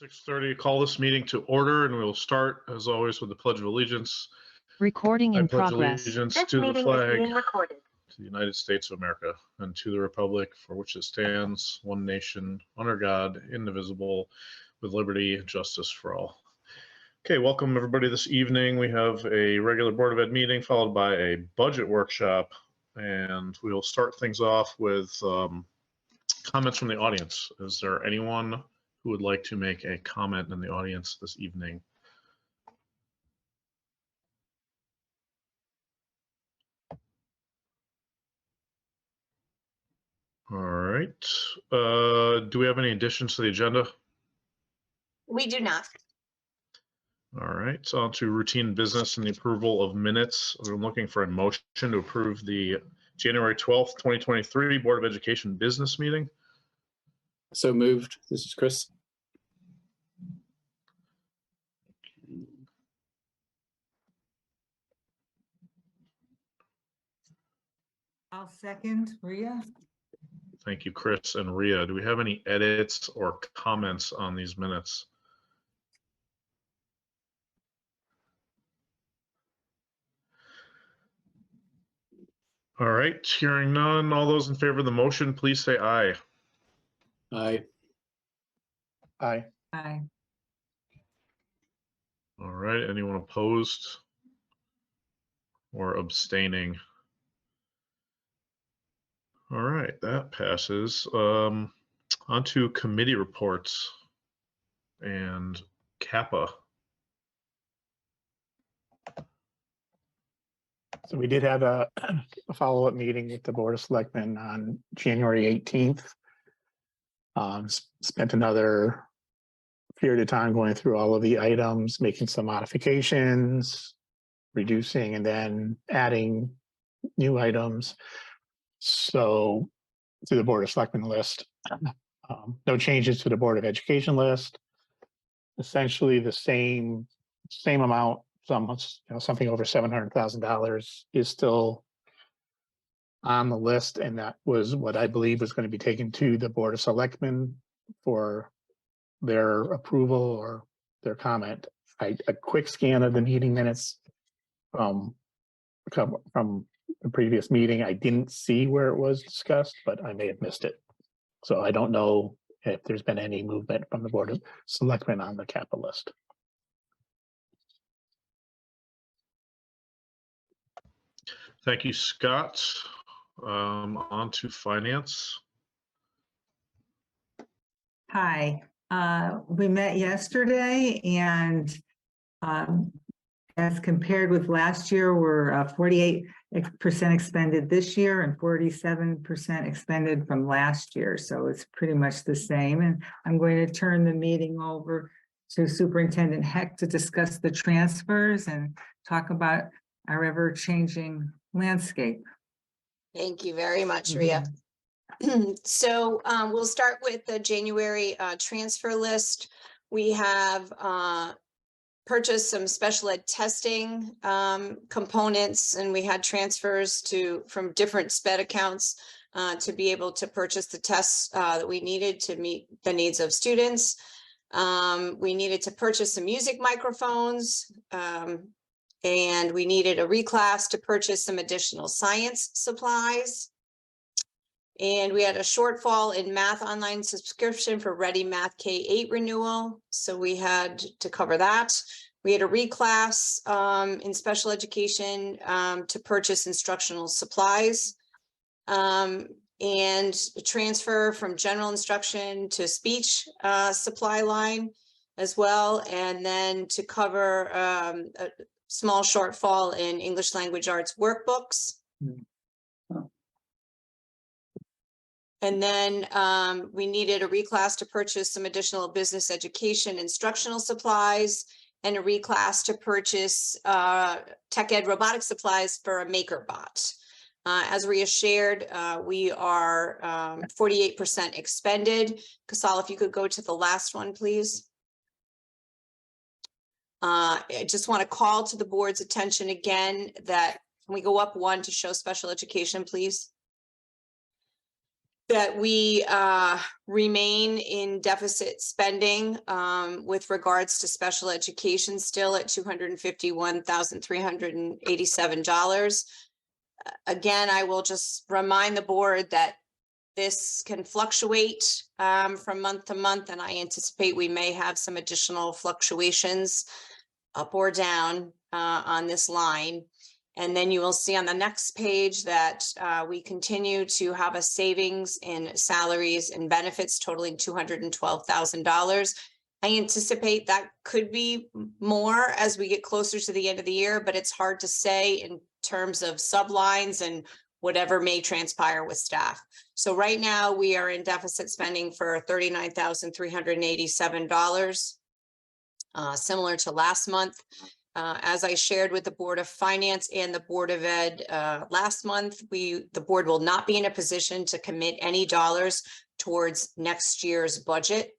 6:30, call this meeting to order, and we will start, as always, with the Pledge of Allegiance. Recording I in pledge progress. allegiance This to the meeting is flag, being recorded. to the United States of America, and to the republic for which it stands, one nation, under God, indivisible, with liberty and justice for all. Okay, welcome everybody this evening. We have a regular Board of Ed meeting followed by a budget workshop, and we will start things off with comments from the audience. Is there anyone who would like to make a comment in the audience this evening? All right. Do we have any additions to the agenda? We do not. All right, so on to routine business and the approval of minutes. I'm looking for a motion to approve the January 12th, 2023 Board of Education business meeting. So moved. This is Chris. I'll second, Rhea. Thank you, Chris and Rhea. Do we have any edits or comments on these minutes? All right, hearing none. All those in favor of the motion, please say aye. Aye. Aye. Aye. All right, anyone opposed or abstaining? All right, that passes. On to committee reports and Kappa. So we did have a follow-up meeting with the Board of Selectmen on January 18th. Spent another period of time going through all of the items, making some modifications, reducing and then adding new items. So to the Board of Selectmen list, no changes to the Board of Education list. Essentially the same amount. Something over $700,000 is still on the list, and that was what I believe was going to be taken to the Board of Selectmen for their approval or their comment. A quick scan of the meeting minutes from the previous meeting. I didn't see where it was discussed, but I may have missed it. So I don't know if there's been any movement from the Board of Selectmen on the capital list. Thank you, Scott. On to finance. Hi, we met yesterday and as compared with last year, we're 48% expended this year and 47% expended from last year. So it's pretty much the same. And I'm going to turn the meeting over to Superintendent Heck to discuss the transfers and talk about our ever-changing landscape. Thank you very much, Rhea. So we'll start with the January transfer list. We have purchased some special ed testing components, and we had transfers from different SPED accounts to be able to purchase the tests that we needed to meet the needs of students. We needed to purchase some music microphones, and we needed a reclass to purchase some additional science supplies. And we had a shortfall in math online subscription for Ready Math K-8 renewal. So we had to cover that. We had a reclass in special education to purchase instructional supplies. And a transfer from general instruction to speech supply line as well. And then to cover a small shortfall in English language arts workbooks. And then we needed a reclass to purchase some additional business education instructional supplies and a reclass to purchase tech ed robotic supplies for a MakerBot. As Rhea shared, we are 48% expended. Kasal, if you could go to the last one, please. I just want to call to the board's attention again that, can we go up one to show special education, please? that we remain in deficit spending with regards to special education, still at $251,387. Again, I will just remind the board that this can fluctuate from month to month, and I anticipate we may have some additional fluctuations up or down on this line. And then you will see on the next page that we continue to have a savings in salaries and benefits totaling $212,000. I anticipate that could be more as we get closer to the end of the year, but it's hard to say in terms of sublines and whatever may transpire with staff. So right now we are in deficit spending for $39,387, similar to last month. As I shared with the Board of Finance and the Board of Ed last month, the board will not be in a position to commit any dollars towards next year's budget.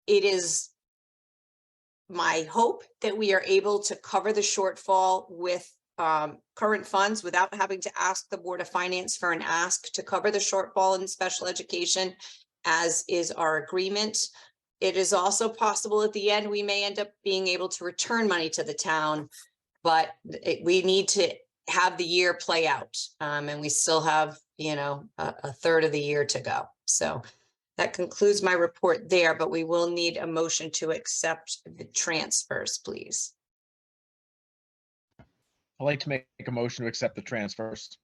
It is my hope that we are able to cover the shortfall with current funds without having to ask the Board of Finance for an ask to cover the shortfall in special education, as is our agreement. It is also possible at the end, we may end up being able to return money to the town, but we need to have the year play out. And we still have, a third of the year to go. So that concludes my report there, but we will need a motion to accept the transfers, please. I'd like to make a motion to accept the transfers.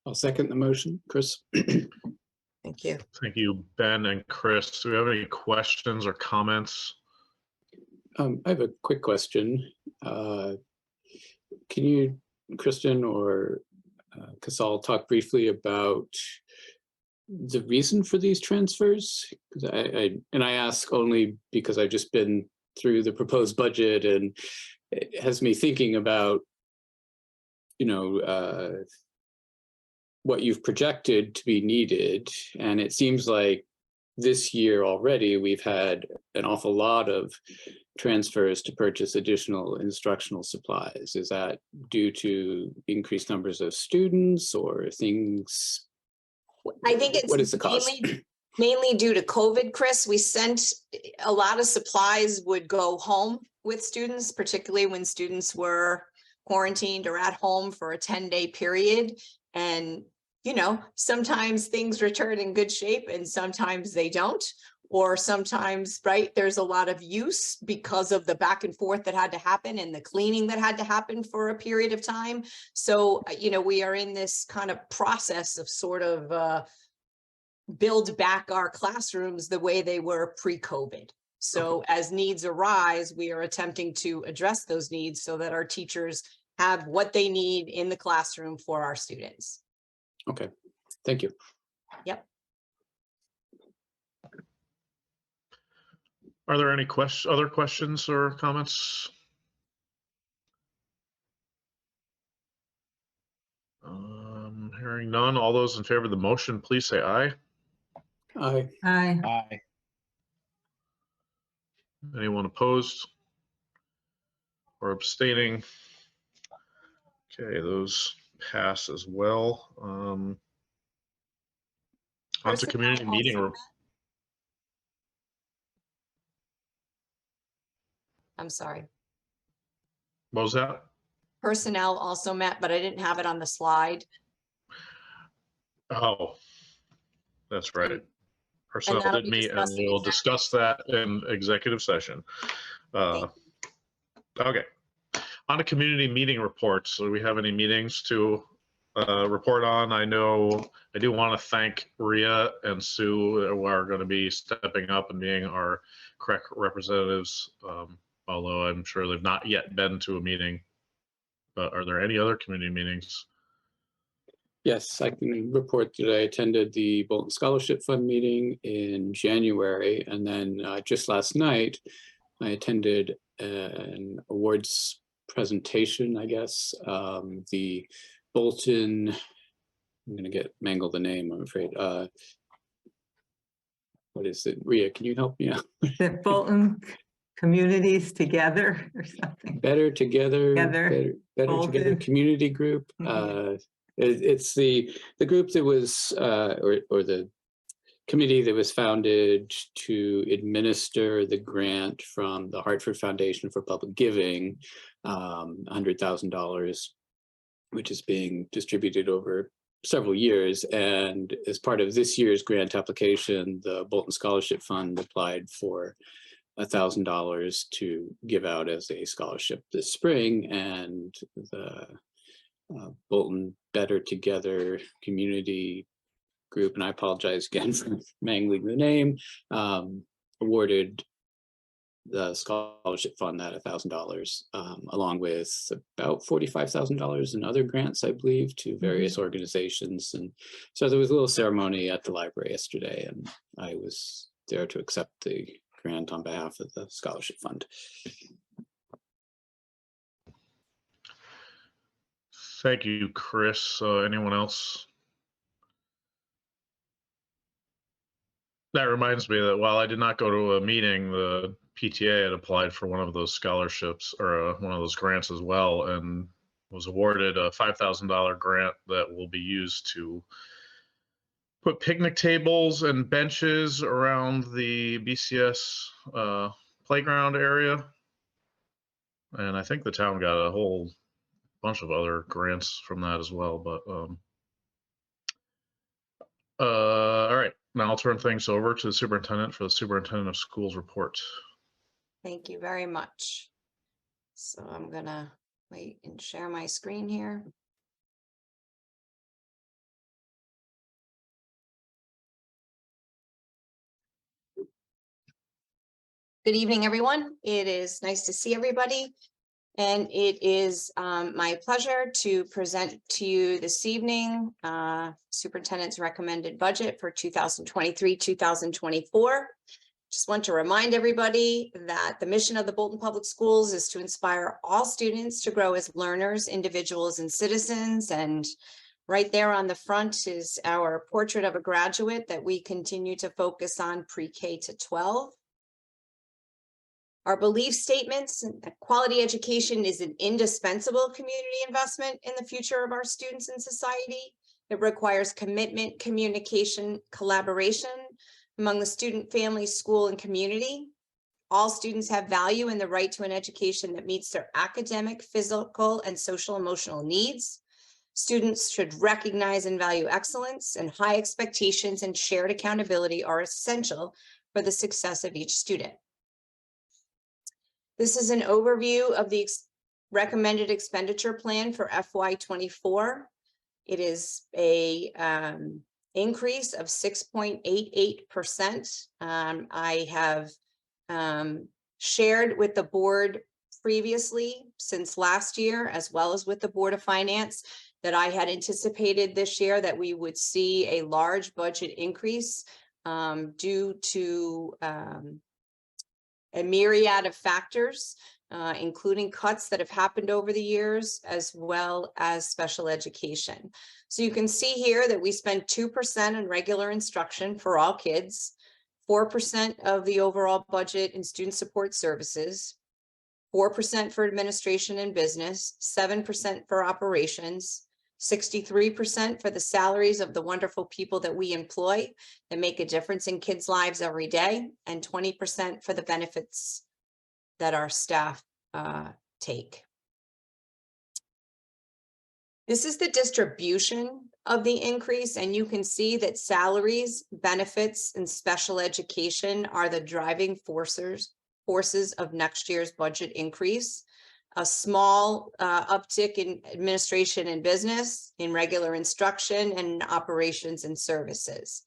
I'll second the motion. Chris? Thank you. Thank you, Ben and Chris. Do we have any questions or comments? I have a quick question. Can you, Kristen or Casal, talk briefly about the reason for these transfers? I ask only because I've just been through the proposed budget, and it has me thinking about, what you've projected to be needed. And it seems like this year already, we've had an awful lot of transfers to purchase additional instructional supplies. Is that due to increased numbers of students or things? I think What is it's the cause? mainly due to COVID, Chris. We sent a lot of supplies would go home with students, particularly when students were quarantined or at home for a 10-day period. And, sometimes things return in good shape and sometimes they don't. Or sometimes, right, there's a lot of use because of the back and forth that had to happen and the cleaning that had to happen for a period of time. So, we are in this kind of process of sort of build back our classrooms the way they were pre-COVID. So as needs arise, we are attempting to address those needs so that our teachers have what they need in the classroom for our students. Okay, thank you. Yep. Are there any other questions or comments? Hearing none, all those in favor of the motion, please say aye. Aye. Aye. Aye. Anyone opposed or abstaining? Okay, those pass as well. On to community meeting. I'm sorry. What was that? Personnel also met, but I didn't have it on the slide. Oh, that's right. Personnel that'll did be meet, and discussed in we'll discuss that in executive session. Okay. On to community meeting reports. Do we have any meetings to report on? I know I do want to thank Rhea and Sue, who are going to be stepping up and being our correct representatives, although I'm sure they've not yet been to a meeting. But are there any other community meetings? Yes, I can report that I attended the Bolton Scholarship Fund meeting in January, and then just last night, I attended an awards presentation, I guess. The Bolton, I'm going to mangle the name, I'm afraid. What is it? Rhea, can you help me out? The Bolton communities together or something. Better Together, Together, Better Together Bolton. Community Group. Mhm. It's the group that was, or the committee that was founded to administer the grant from the Hartford Foundation for Public Giving, $100,000, which is being distributed over several years. And as part of this year's grant application, the Bolton Scholarship Fund applied for $1,000 to give out as a scholarship this spring, and the Bolton Better Together Community Group, and I apologize again for mangling the name, awarded the scholarship fund that $1,000, along with about $45,000 in other grants, I believe, to various organizations. And so there was a little ceremony at the library yesterday, and I was there to accept the grant on behalf of the scholarship fund. Thank you, Chris. Anyone else? That reminds me that while I did not go to a meeting, the PTA had applied for one of those scholarships or one of those grants as well, and was awarded a $5,000 grant that will be used to put picnic tables and benches around the BCS playground area. And I think the town got a whole bunch of other grants from that as well. But all right, now I'll turn things over to the superintendent for the superintendent of schools report. Thank you very much. So I'm gonna wait and share my screen here. Good evening, everyone. It is nice to see everybody. And it is my pleasure to present to you this evening Superintendent's recommended budget for 2023-2024. Just want to remind everybody that the mission of the Bolton Public Schools is to inspire all students to grow as learners, individuals, and citizens. And right there on the front is our portrait of a graduate that we continue to focus on pre-K to 12. Our belief statements and that quality education is an indispensable community investment in the future of our students and society. It requires commitment, communication, collaboration among the student, family, school, and community. All students have value and the right to an education that meets their academic, physical, and social emotional needs. Students should recognize and value excellence, and high expectations and shared accountability are essential for the success of each student. This is an overview of the recommended expenditure plan for FY24. It is a increase of 6.88%. I have shared with the board previously since last year, as well as with the Board of Finance, that I had anticipated this year that we would see a large budget increase due to a myriad of factors, including cuts that have happened over the years, as well as special education. So you can see here that we spend 2% on regular instruction for all kids, 4% of the overall budget in student support services, 4% for administration and business, 7% for operations, 63% for the salaries of the wonderful people that we employ that make a difference in kids' lives every day, and 20% for the benefits that our staff take. This is the distribution of the increase, and you can see that salaries, benefits, and special education are the driving forces of next year's budget increase. A small uptick in administration and business, in regular instruction, and operations and services.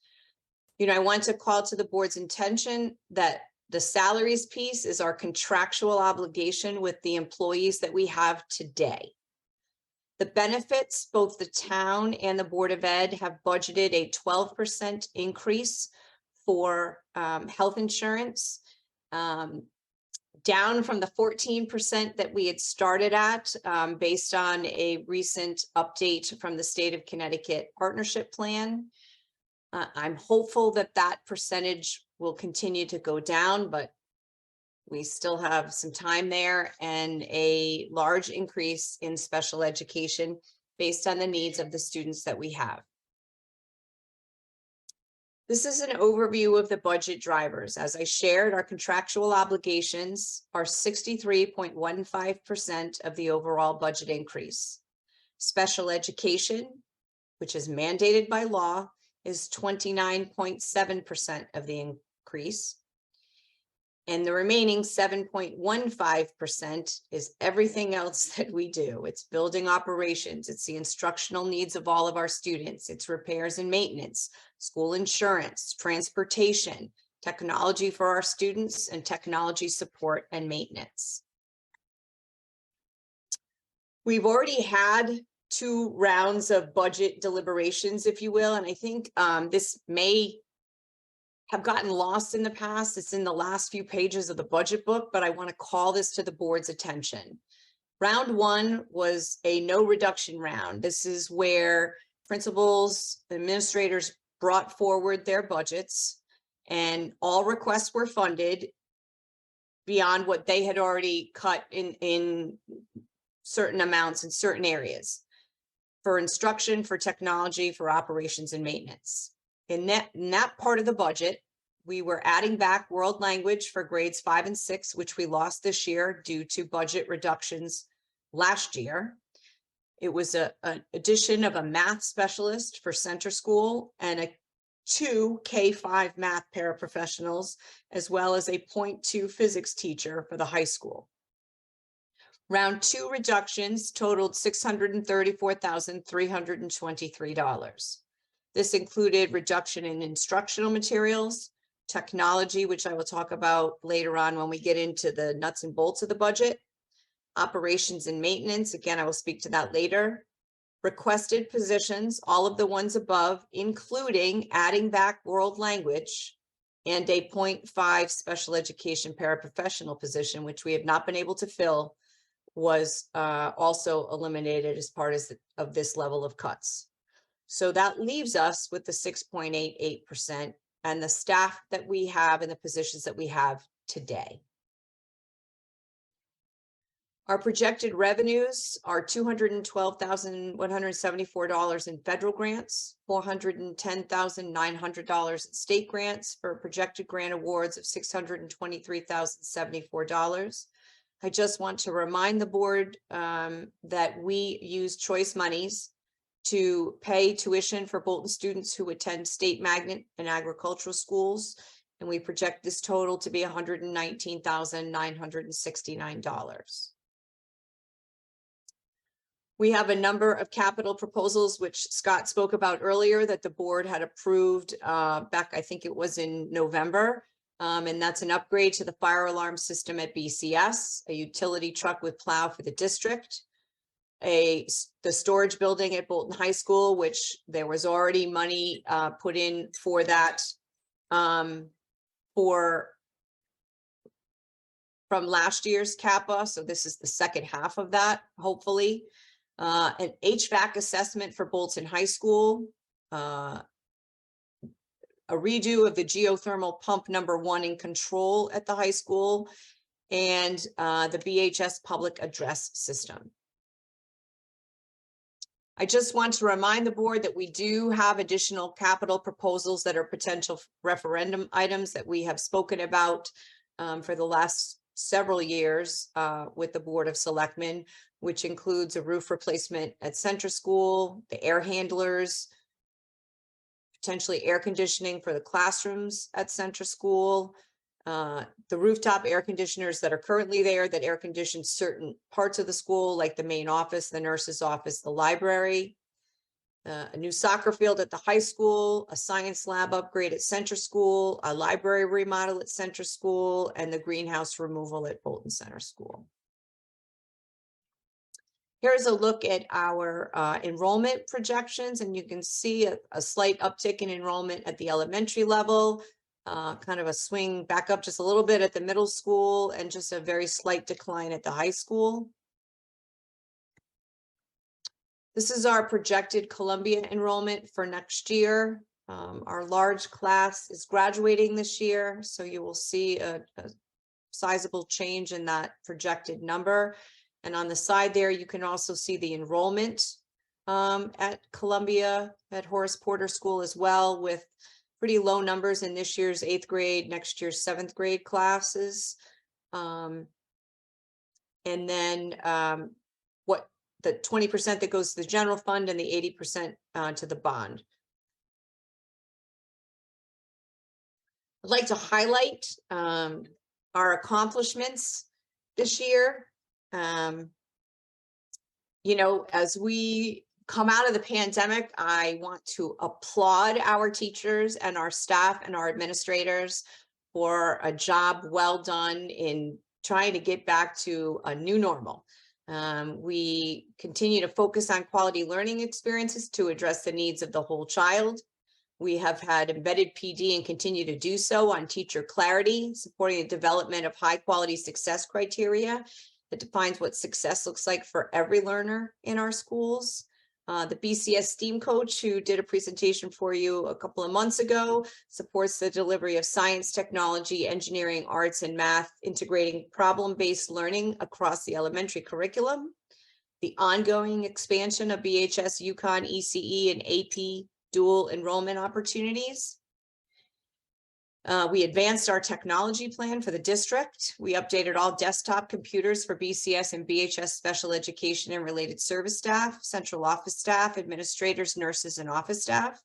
You know, I want to call to the board's attention that the salaries piece is our contractual obligation with the employees that we have today. The benefits, both the town and the Board of Ed have budgeted a 12% increase for health insurance, down from the 14% that we had started at based on a recent update from the state of Connecticut partnership plan. I'm hopeful that that percentage will continue to go down, but We still have some time there and a large increase in special education based on the needs of the students that we have. This is an overview of the budget drivers. As I shared, our contractual obligations are 63.15% of the overall budget increase. Special education, which is mandated by law, is 29.7% of the increase. And the remaining 7.15% is everything else that we do. It's building operations. It's the instructional needs of all of our students. It's repairs and maintenance, school insurance, transportation, technology for our students, and technology support and maintenance. We've already had 2 rounds of budget deliberations, if you will, and I think this may have gotten lost in the past. It's in the last few pages of the budget book, but I want to call this to the board's attention. Round 1 was a no reduction round. This is where principals, administrators brought forward their budgets and all requests were funded beyond what they had already cut in certain amounts in certain areas for instruction, for technology, for operations and maintenance. In that part of the budget, we were adding back world language for grades 5 and 6, which we lost this year due to budget reductions last year. It was an addition of a math specialist for center school and 2 K-5 math paraprofessionals, as well as a 0.2 physics teacher for the high school. Round 2 reductions totaled $634,323. This included reduction in instructional materials, technology, which I will talk about later on when we get into the nuts and bolts of the budget, operations and maintenance. Again, I will speak to that later. Requested positions, all of the ones above, including adding back world language and a 0.5 special education paraprofessional position, which we have not been able to fill, was also eliminated as part of this level of cuts. So that leaves us with the 6.88% and the staff that we have and the positions that we have today. Our projected revenues are $212,174 in federal grants, $410,900 in state grants for projected grant awards of $623,074. I just want to remind the board that we use choice monies to pay tuition for Bolton students who attend state magnet and agricultural schools. And we project this total to be $119,969. We have a number of capital proposals, which Scott spoke about earlier, that the board had approved back, I think it was in November. And that's an upgrade to the fire alarm system at BCS, a utility truck with plow for the district, the storage building at Bolton High School, which there was already money put in for that from last year's CAPA. So this is the second half of that, hopefully. An HVAC assessment for Bolton High School, a redo of the geothermal pump #1 in control at the high school, and the BHS public address system. I just want to remind the board that we do have additional capital proposals that are potential referendum items that we have spoken about for the last several years with the Board of Selectmen, which includes a roof replacement at Center School, the air handlers, potentially air conditioning for the classrooms at Center School, the rooftop air conditioners that are currently there that air condition certain parts of the school, like the main office, the nurse's office, the library, a new soccer field at the high school, a science lab upgrade at Center School, a library remodel at Center School, and the greenhouse removal at Bolton Center School. Here's a look at our enrollment projections, and you can see a slight uptick in enrollment at the elementary level, kind of a swing back up just a little bit at the middle school, and just a very slight decline at the high school. This is our projected Columbia enrollment for next year. Our large class is graduating this year, so you will see a sizable change in that projected number. And on the side there, you can also see the enrollment at Columbia, at Horace Porter School as well, with pretty low numbers in this year's 8th grade, next year's 7th grade classes. And then what the 20% that goes to the general fund and the 80% to the bond. I'd like to highlight our accomplishments this year. You know, as we come out of the pandemic, I want to applaud our teachers and our staff and our administrators for a job well done in trying to get back to a new normal. We continue to focus on quality learning experiences to address the needs of the whole child. We have had embedded PD and continue to do so on teacher clarity, supporting the development of high quality success criteria that defines what success looks like for every learner in our schools. The BCS STEAM coach who did a presentation for you a couple of months ago supports the delivery of science, technology, engineering, arts, and math, integrating problem-based learning across the elementary curriculum. The ongoing expansion of BHS, UConn, ECE, and AP dual enrollment opportunities. We advanced our technology plan for the district. We updated all desktop computers for BCS and BHS special education and related service staff, central office staff, administrators, nurses, and office staff.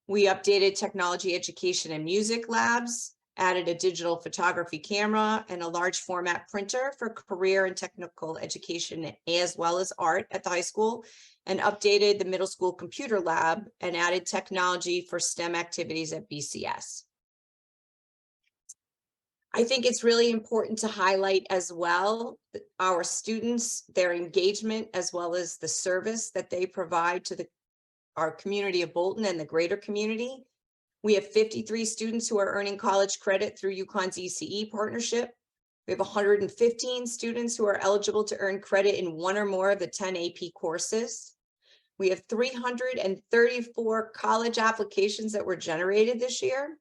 We updated technology education and music labs, added a digital photography camera and a large format printer for career and technical education as well as art at the high school, and updated the middle school computer lab and added technology for STEM activities at BCS. I think it's really important to highlight as well our students, their engagement, as well as the service that they provide to our community of Bolton and the greater community. We have 53 students who are earning college credit through UConn's ECE partnership. We have 115 students who are eligible to earn credit in one or more of the 10 AP courses. We have 334 college applications that were generated this year.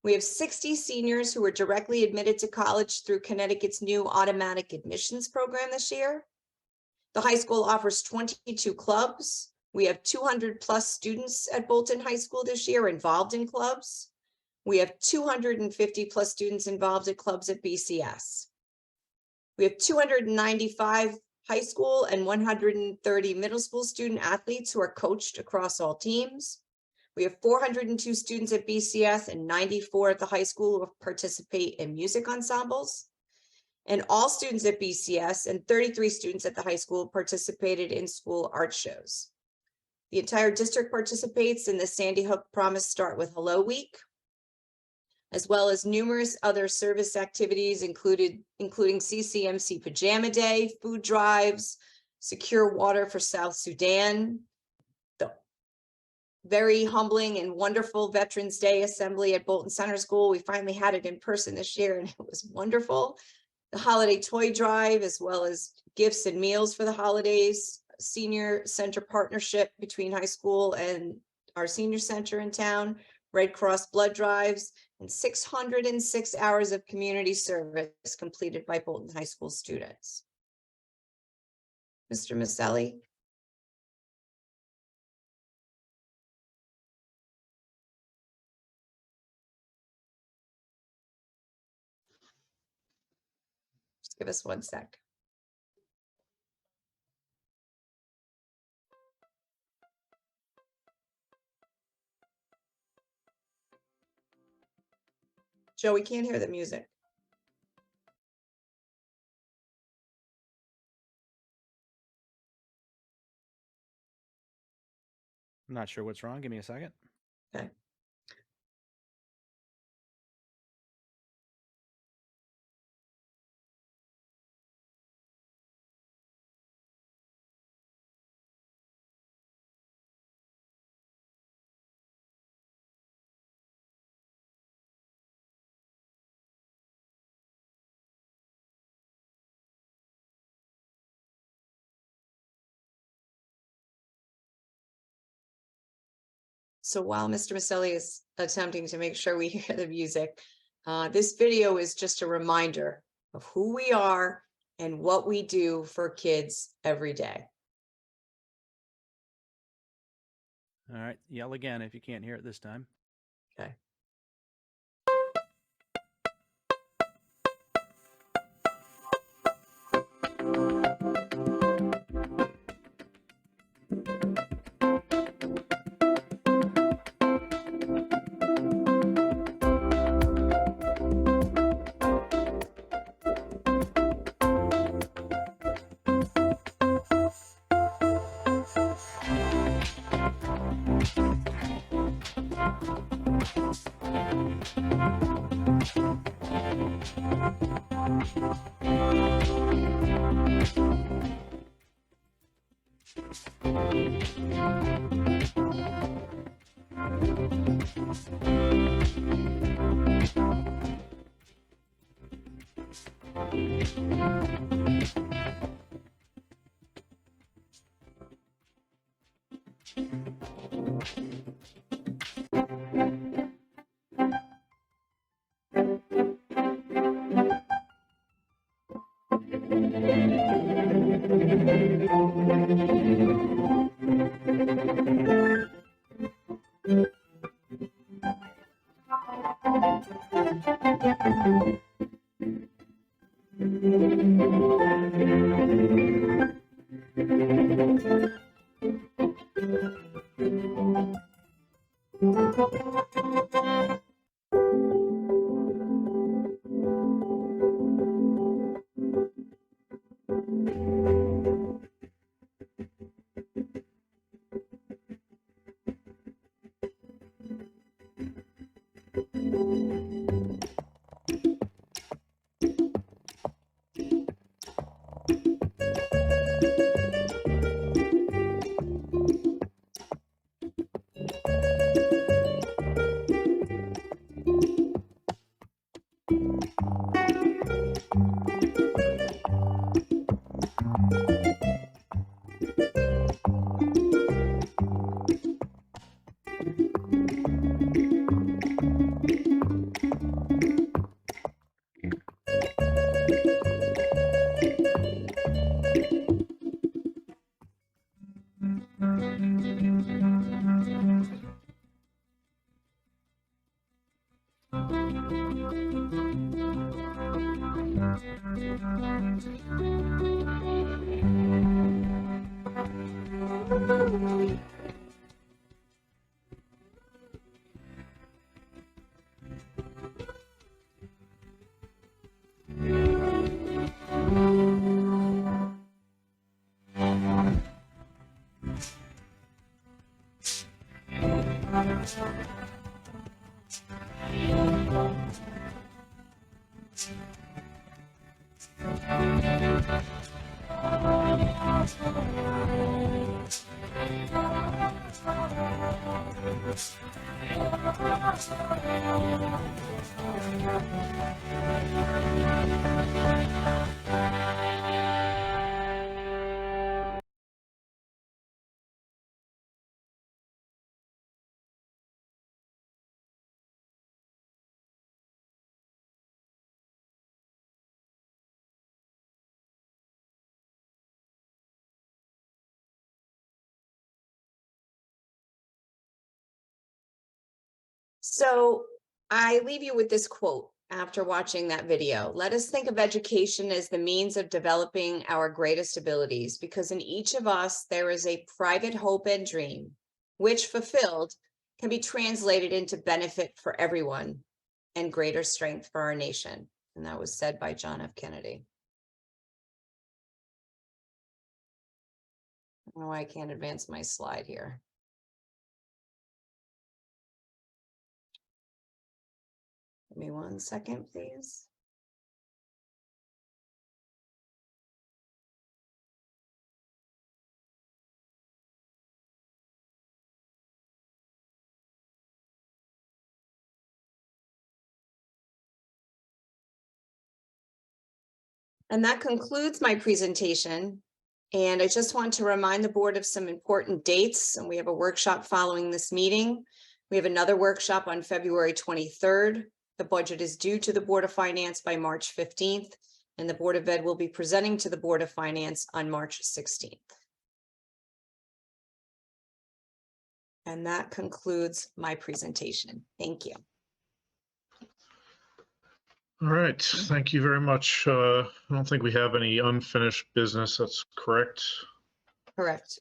We have 60 seniors who were directly admitted to college through Connecticut's new automatic admissions program this year. The high school offers 22 clubs. We have 200 plus students at Bolton High School this year involved in clubs. We have 250 plus students involved at clubs at BCS. We have 295 high school and 130 middle school student athletes who are coached across all teams. We have 402 students at BCS and 94 at the high school who participate in music ensembles. And all students at BCS and 33 students at the high school participated in school art shows. The entire district participates in the Sandy Hook Promise Start with Hello Week, as well as numerous other service activities including CCMC Pajama Day, food drives, secure water for South Sudan, the very humbling and wonderful Veterans Day assembly at Bolton Center School. We finally had it in person this year and it was wonderful. The holiday toy drive, as well as gifts and meals for the holidays, senior center partnership between high school and our senior center in town, Red Cross blood drives, and 606 hours of community service completed by Bolton High School students. Mr. Maselli. Just give us 1 sec. Joe, we can't hear the music. I'm not sure what's wrong. Give me a second. Okay. So while Mr. Maselli is attempting to make sure we hear the music, This video is just a reminder of who we are and what we do for kids every day. All right, yell again if you can't hear it this time. Okay. So I leave you with this quote after watching that video. Let us think of education as the means of developing our greatest abilities, because in each of us there is a private hope and dream, which fulfilled can be translated into benefit for everyone and greater strength for our nation. And that was said by John F. Kennedy. I don't know why I can't advance my slide here. Give me 1 second, please. And that concludes my presentation. And I just want to remind the board of some important dates. And we have a workshop following this meeting. We have another workshop on February 23rd. The budget is due to the Board of Finance by March 15th, and the Board of Ed will be presenting to the Board of Finance on March 16th. And that concludes my presentation. Thank you. All right, thank you very much. I don't think we have any unfinished business. That's correct. Correct.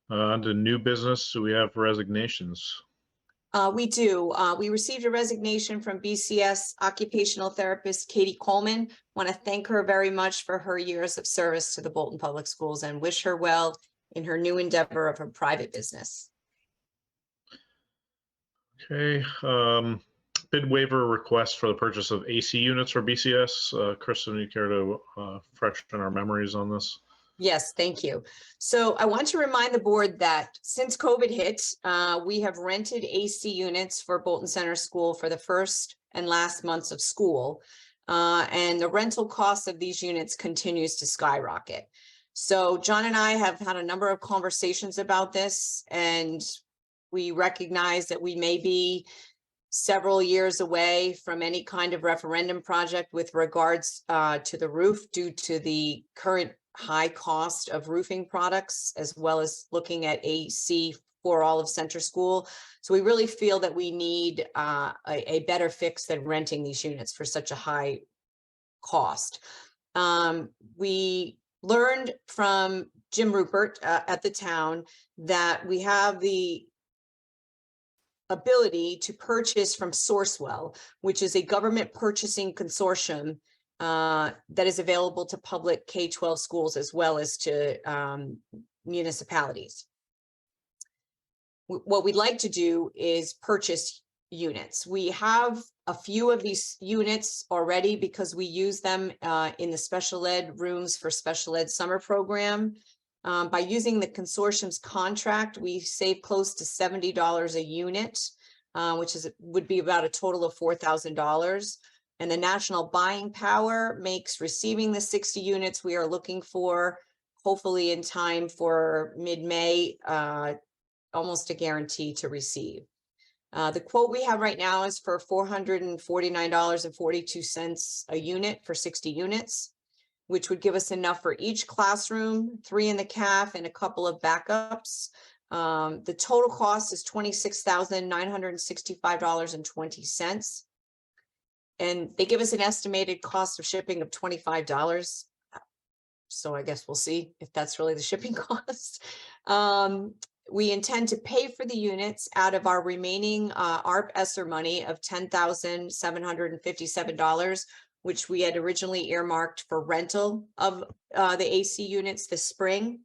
On to new business. Do we have resignations? We do. We received a resignation from BCS occupational therapist Katie Coleman. Want to thank her very much for her years of service to the Bolton Public Schools and wish her well in her new endeavor of her private business. Okay, bid waiver request for the purchase of AC units for BCS. Kristen, you care to freshen our memories on this? Yes, thank you. So I want to remind the board that since COVID hit, we have rented AC units for Bolton Center School for the first and last months of school. And the rental cost of these units continues to skyrocket. So John and I have had a number of conversations about this, and we recognize that we may be several years away from any kind of referendum project with regards to the roof due to the current high cost of roofing products, as well as looking at AC for all of Center School. So we really feel that we need a better fix than renting these units for such a high cost. We learned from Jim Rupert at the town that we have the ability to purchase from Sourcewell, which is a government purchasing consortium that is available to public K-12 schools as well as to municipalities. What we'd like to do is purchase units. We have a few of these units already because we use them in the special ed rooms for special ed summer program. By using the consortium's contract, we save close to $70 a unit, which would be about a total of $4,000. And the national buying power makes receiving the 60 units we are looking for, hopefully in time for mid-May, almost a guarantee to receive. The quote we have right now is for $449.42 a unit for 60 units, which would give us enough for each classroom, 3 in the CAF and a couple of backups. The total cost is $26,965.20. And they give us an estimated cost of shipping of $25. So I guess we'll see if that's really the shipping cost. We intend to pay for the units out of our remaining ARP ESSER money of $10,757, which we had originally earmarked for rental of the AC units this spring.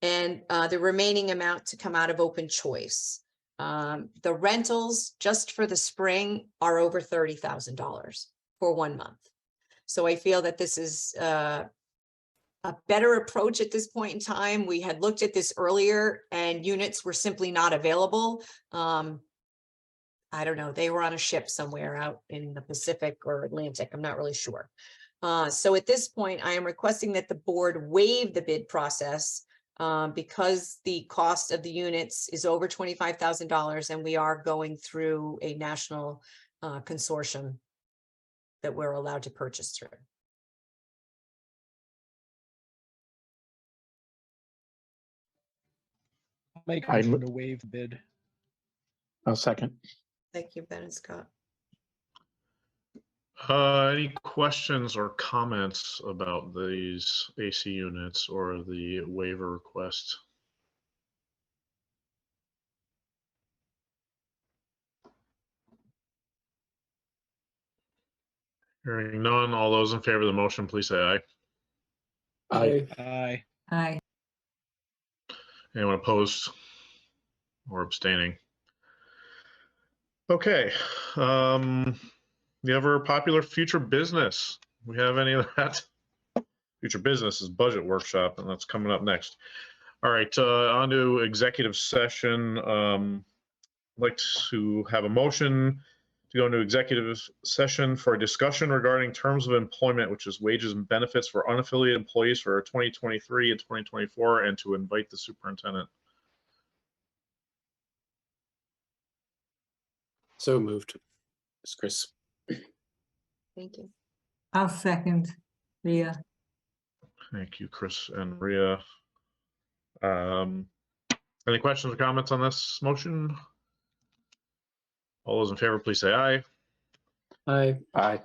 And the remaining amount to come out of open choice. The rentals just for the spring are over $30,000 for 1 month. So I feel that this is a better approach at this point in time. We had looked at this earlier and units were simply not available. I don't know, they were on a ship somewhere out in the Pacific or Atlantic, I'm not really sure. So at this point, I am requesting that the board waive the bid process because the cost of the units is over $25,000 and we are going through a national consortium that we're allowed to purchase through. Make a I motion to waive the bid. I'll second. Thank you, Ben and Scott. Any questions or comments about these AC units or the waiver request? Hearing none, all those in favor of the motion, please say aye. Aye. Aye. Aye. Anyone opposed or abstaining? Okay. The ever popular future business. We have any of that? Future business is budget workshop, and that's coming up next. All right, on to executive session. I'd like to have a motion to go into executive session for a discussion regarding terms of employment, which is wages and benefits for unaffiliated employees for 2023 and 2024, and to invite the superintendent. So moved. It's Chris. Thank you. I'll second Ria. Thank you, Chris and Ria. Any questions or comments on this motion? All those in favor, please say aye. Aye. Aye.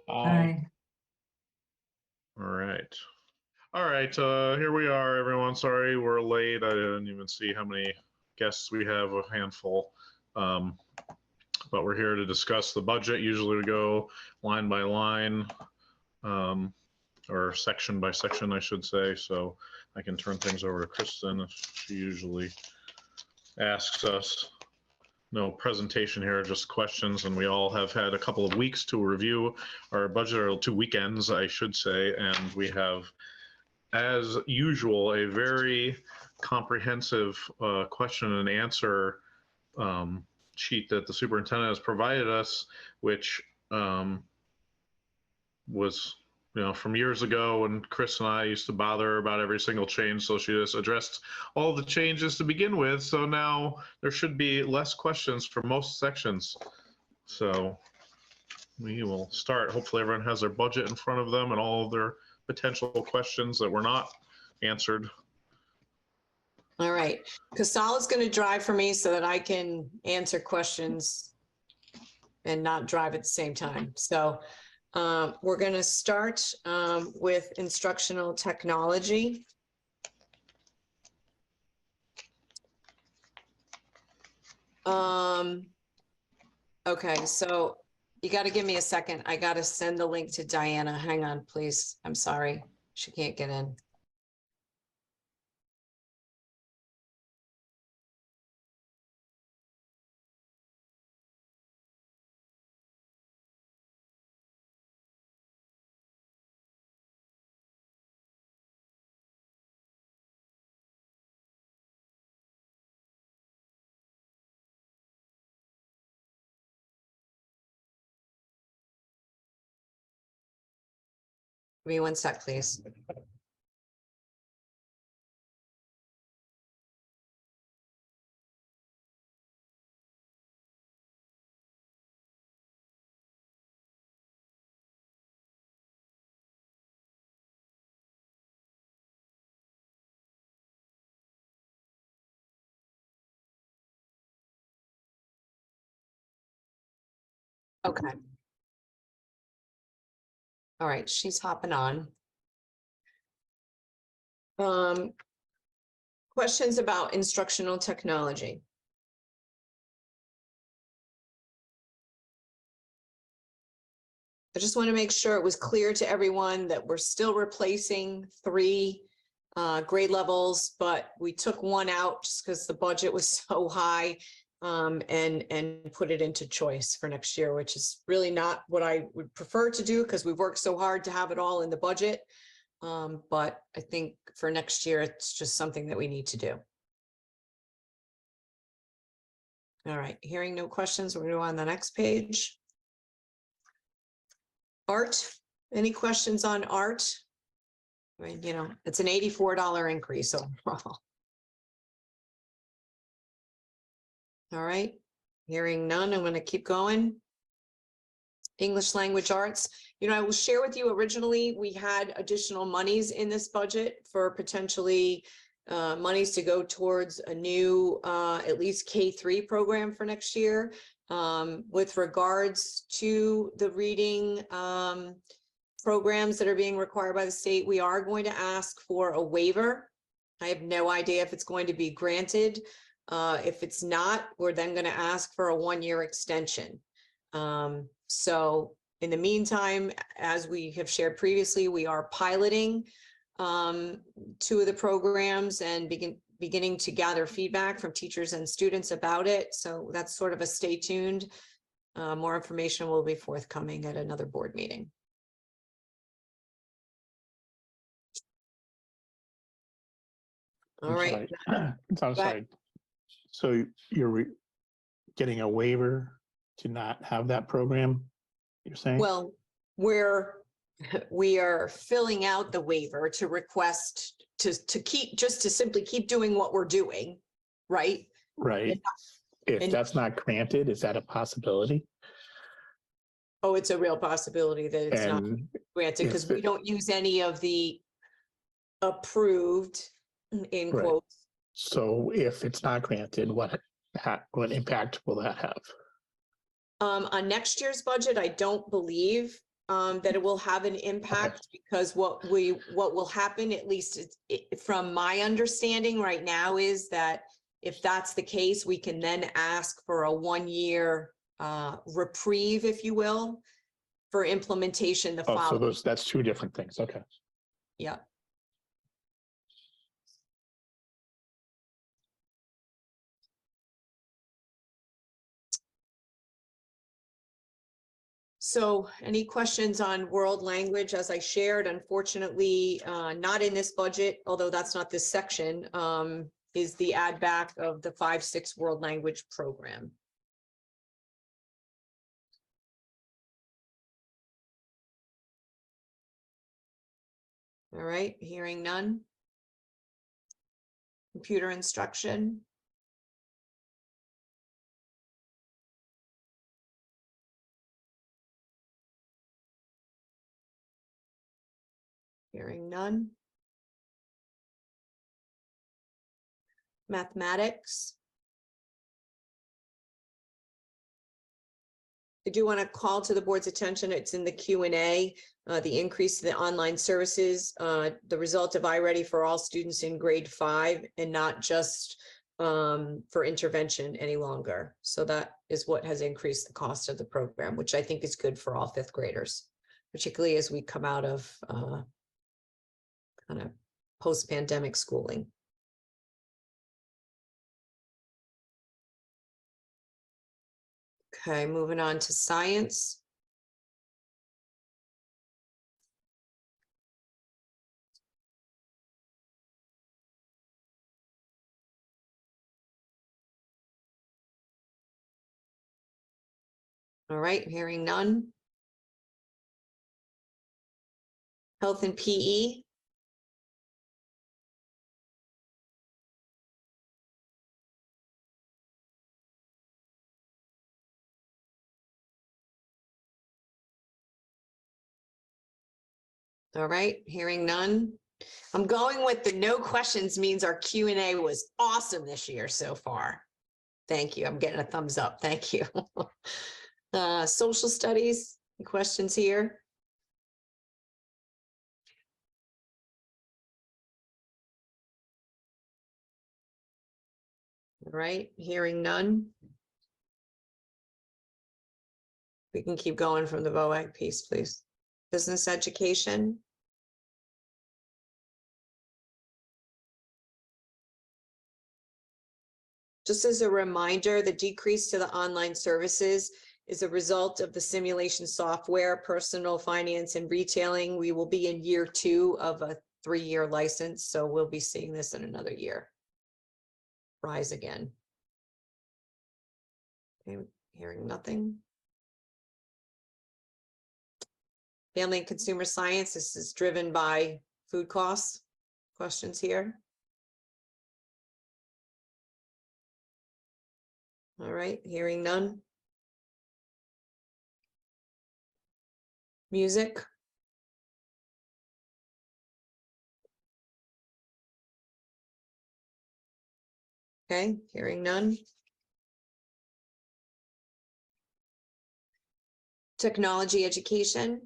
Aye. All right. All right, here we are, everyone. Sorry we're late. I didn't even see how many guests we have, a handful. But we're here to discuss the budget. Usually we go line by line, or section by section, I should say. So I can turn things over to Kristen. She usually asks us. No presentation here, just questions, and we all have had a couple of weeks to review our budget, or 2 weekends, I should say, and we have, as usual, a very comprehensive question and answer sheet that the superintendent has provided us, which was, from years ago when Chris and I used to bother about every single change. So she just addressed all the changes to begin with. So now there should be less questions for most sections. So we will start. Hopefully everyone has their budget in front of them and all of their potential questions that were not answered. All right. Casal is going to drive for me so that I can answer questions and not drive at the same time. So we're going to start with instructional technology. Okay, so you got to give me a second. I got to send the link to Diana. Hang on, please. I'm sorry. She can't get in. Give me one sec, please. Okay. All right, she's hopping on. Questions about instructional technology. I just want to make sure it was clear to everyone that we're still replacing 3 grade levels, but we took one out just because the budget was so high, and put it into choice for next year, which is really not what I would prefer to do because we've worked so hard to have it all in the budget. But I think for next year, it's just something that we need to do. All right, hearing no questions, we're going to go on the next page. Art, any questions on art? I mean, it's an $84 increase overall. All right, hearing none, I'm going to keep going. English language arts. I will share with you, originally, we had additional monies in this budget for potentially monies to go towards a new, at least K-3 program for next year. With regards to the reading programs that are being required by the state, we are going to ask for a waiver. I have no idea if it's going to be granted. If it's not, we're then going to ask for a 1-year extension. So in the meantime, as we have shared previously, we are piloting 2 of the programs and beginning to gather feedback from teachers and students about it. So that's sort of a stay tuned. More information will be forthcoming at another board meeting. All right. I'm sorry. So you're getting a waiver to not have that program, you're saying? Well, we are filling out the waiver to request to simply keep doing what we're doing, right? Right. If and- that's not granted, is that a possibility? Oh, it's a real possibility that it's not And granted because if we it- don't use any of the approved in Right. quotes. so if it's not granted, what impact will that have? On next year's budget, I don't believe that it will have an impact because what will happen, at least from my understanding right now, is that if that's the case, we can then ask for a 1-year reprieve, if you will, for implementation the Oh, so following. that's two different things. Okay. Yeah. So any questions on world language? As I shared, unfortunately, not in this budget, although that's not this section, is the add back of the 5-6 world language program. All right, hearing none. Computer instruction. Hearing none. Mathematics. I do want to call to the board's attention, it's in the Q&A, the increase to the online services, the result of iReady for all students in grade 5 and not just for intervention any longer. So that is what has increased the cost of the program, which I think is good for all 5th graders, particularly as we come out of kind of post-pandemic schooling. Okay, moving on to science. All right, hearing none. Health and PE. All right, hearing none. I'm going with the no questions means our Q&A was awesome this year so far. Thank you. I'm getting a thumbs up. Thank you. Social studies, any questions here? All right, hearing none. We can keep going from the VOAG piece, please. Business education. Just as a reminder, the decrease to the online services is a result of the simulation software, personal finance and retailing. We will be in year 2 of a 3-year license, so we'll be seeing this in another year. Rise again. Okay, hearing nothing. Family and consumer science, this is driven by food costs. Questions here? All right, hearing none. Music. Okay, hearing none. Technology education.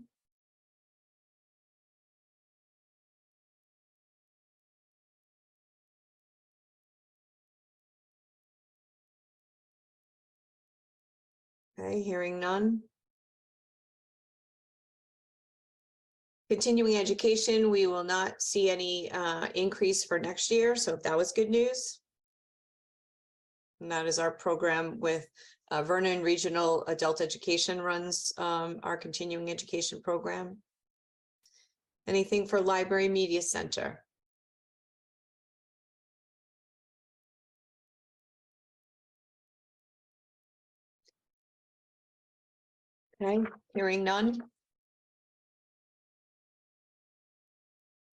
Okay, hearing none. Continuing education, we will not see any increase for next year, so that was good news. And that is our program with Vernon Regional Adult Education runs our continuing education program. Anything for Library Media Center? Okay, hearing none.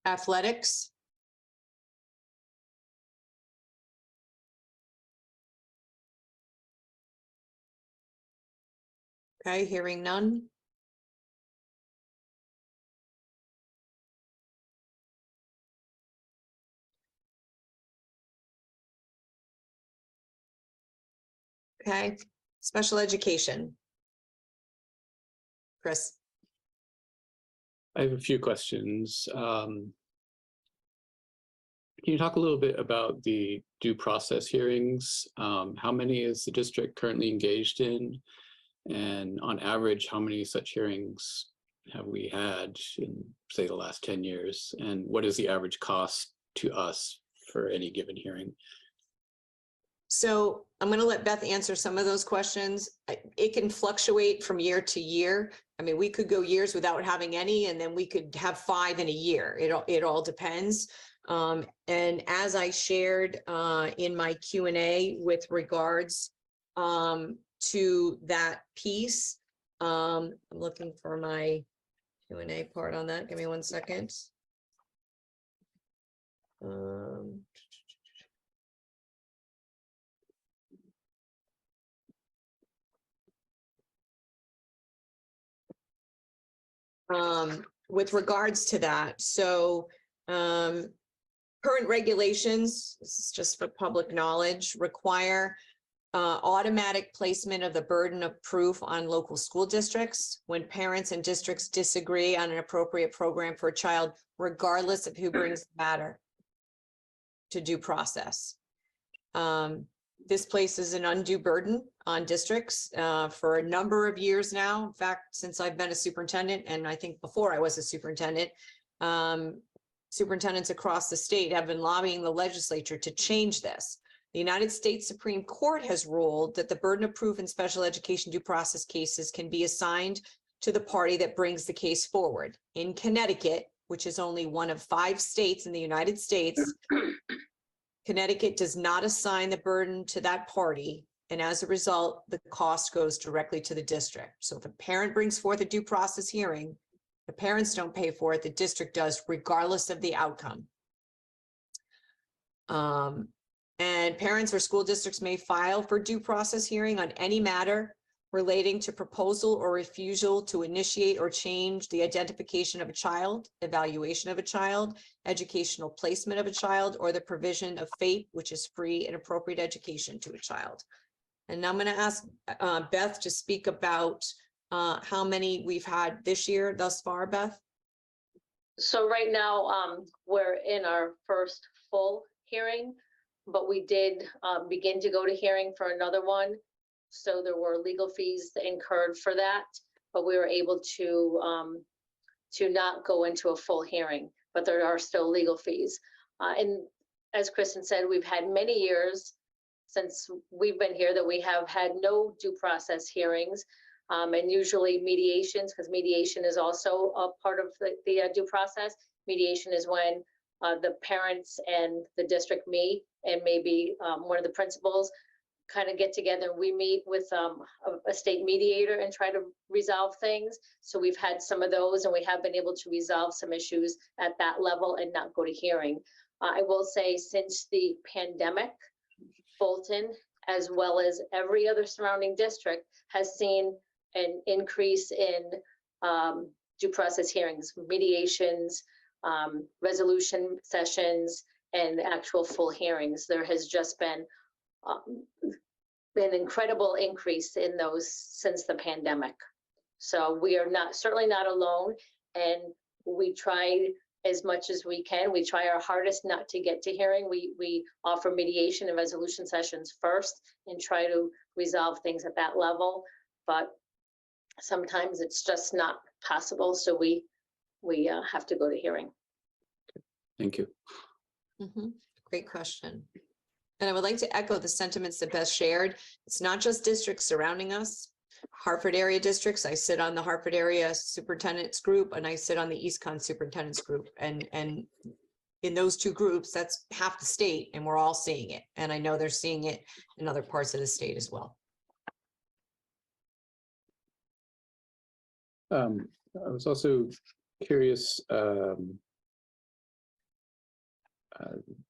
Athletics. Okay, hearing none. Okay, special education. Chris, I have a few questions. Can you talk a little bit about the due process hearings? How many is the district currently engaged in? And on average, how many such hearings have we had in, say, the last 10 years? And what is the average cost to us for any given hearing? so I'm going to let Beth answer some of those questions. It can fluctuate from year to year. I mean, we could go years without having any, and then we could have 5 in a year. It all depends. And as I shared in my Q&A with regards to that piece, I'm looking for my Q&A part on that. Give me 1 second. With regards to that, so current regulations, this is just for public knowledge, require automatic placement of the burden of proof on local school districts when parents and districts disagree on an appropriate program for a child, regardless of who brings the matter to due process. This places an undue burden on districts for a number of years now. In fact, since I've been a superintendent, and I think before I was a superintendent, superintendents across the state have been lobbying the legislature to change this. The United States Supreme Court has ruled that the burden of proof in special education due process cases can be assigned to the party that brings the case forward. In Connecticut, which is only one of 5 states in the United States, Connecticut does not assign the burden to that party, and as a result, the cost goes directly to the district. So if a parent brings forth a due process hearing, the parents don't pay for it, the district does, regardless of the outcome. And parents or school districts may file for due process hearing on any matter relating to proposal or refusal to initiate or change the identification of a child, evaluation of a child, educational placement of a child, or the provision of FAPE, which is free and appropriate education to a child. And now I'm going to ask Beth to speak about how many we've had this year thus far, Beth. So right now, we're in our first full hearing, but we did begin to go to hearing for another one. So there were legal fees incurred for that, but we were able to not go into a full hearing, but there are still legal fees. And as Kristen said, we've had many years since we've been here that we have had no due process hearings, and usually mediations, because mediation is also a part of the due process. Mediation is when the parents and the district meet, and maybe one of the principals kind of get together. We meet with a state mediator and try to resolve things. So we've had some of those, and we have been able to resolve some issues at that level and not go to hearing. I will say, since the pandemic, Bolton, as well as every other surrounding district, has seen an increase in due process hearings, mediations, resolution sessions, and actual full hearings. There has just been an incredible increase in those since the pandemic. So we are certainly not alone, and we try as much as we can. We try our hardest not to get to hearing. We offer mediation and resolution sessions first and try to resolve things at that level, but sometimes it's just not possible. So we have to go to hearing. Thank you. Great question. And I would like to echo the sentiments that Beth shared. It's not just districts surrounding us. Hartford area districts. I sit on the Hartford area superintendents group, and I sit on the East Con superintendents group. And in those 2 groups, that's half the state, and we're all seeing it. And I know they're seeing it in other parts of the state as well. I was also curious,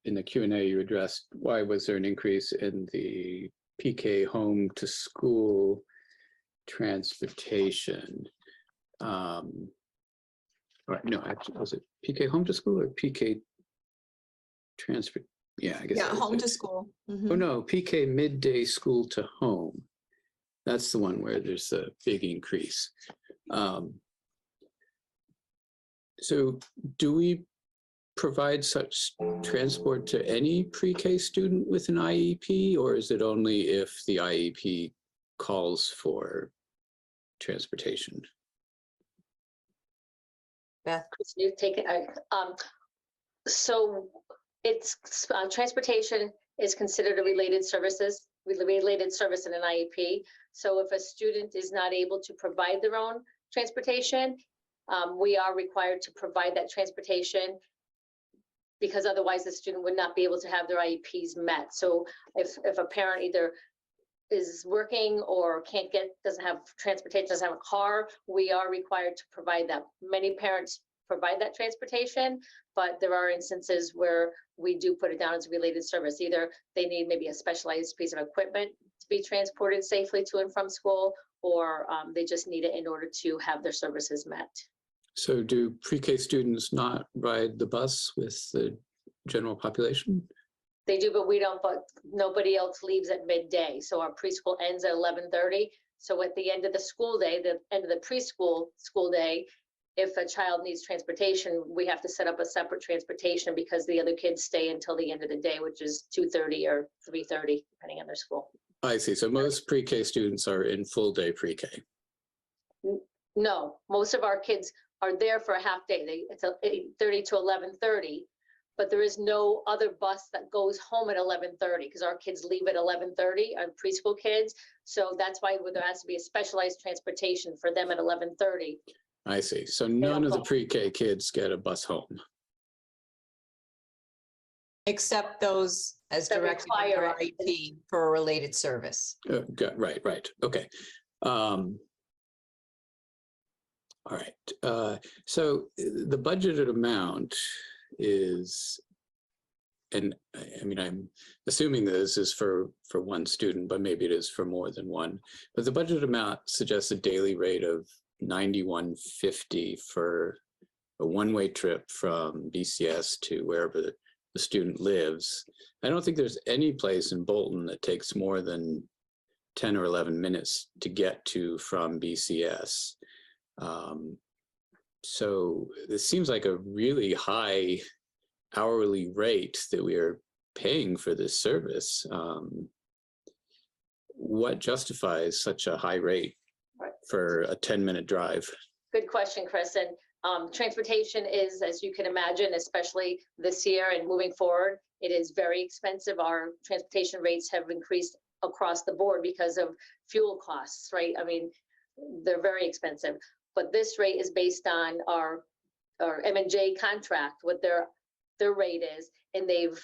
in the Q&A you addressed, why was there an increase in the PK home to school transportation? Or no, actually, was it PK home to school or PK transport? Yeah, I guess. Yeah, that was home it. to school. Oh, Mhm. no, PK midday school to home. That's the one where there's a big increase. So do we provide such transport to any pre-K student with an IEP, or is it only if the IEP calls for transportation? Beth, You take it. So it's transportation is considered a related service in an IEP. So if a student is not able to provide their own transportation, we are required to provide that transportation, because otherwise the student would not be able to have their IEPs met. So if a parent either is working or doesn't have transportation, doesn't have a car, we are required to provide that. Many parents provide that transportation, but there are instances where we do put it down as a related service. Either they need maybe a specialized piece of equipment to be transported safely to and from school, or they just need it in order to have their services met. So do pre-K students not ride the bus with the general population? They do, but we don't, but nobody else leaves at midday. So our preschool ends at 11:30. So at the end of the school day, the end of the preschool school day, if a child needs transportation, we have to set up a separate transportation because the other kids stay until the end of the day, which is 2:30 or 3:30, depending on their school. I see. So most pre-K students are in full day pre-K. No, most of our kids are there for a half day. It's 8:30 to 11:30. But there is no other bus that goes home at 11:30 because our kids leave at 11:30, our preschool kids. So that's why there has to be a specialized transportation for them at 11:30. I see. So none of the go. pre-K kids get a bus home. except those as That directed in their require it. IEP for a related service. Right. Okay. All right. So the budgeted amount is, and I mean, I'm assuming this is for one student, but maybe it is for more than one. But the budget amount suggests a daily rate of $91.50 for a one-way trip from BCS to wherever the student lives. I don't think there's any place in Bolton that takes more than 10 or 11 minutes to get to from BCS. So this seems like a really high hourly rate that we are paying for this service. What justifies such a high rate for a 10-minute drive? Good question, Chris. And transportation is, as you can imagine, especially this year and moving forward, it is very expensive. Our transportation rates have increased across the board because of fuel costs, right? I mean, they're very expensive. But this rate is based on our M&J contract, what their rate is, and they've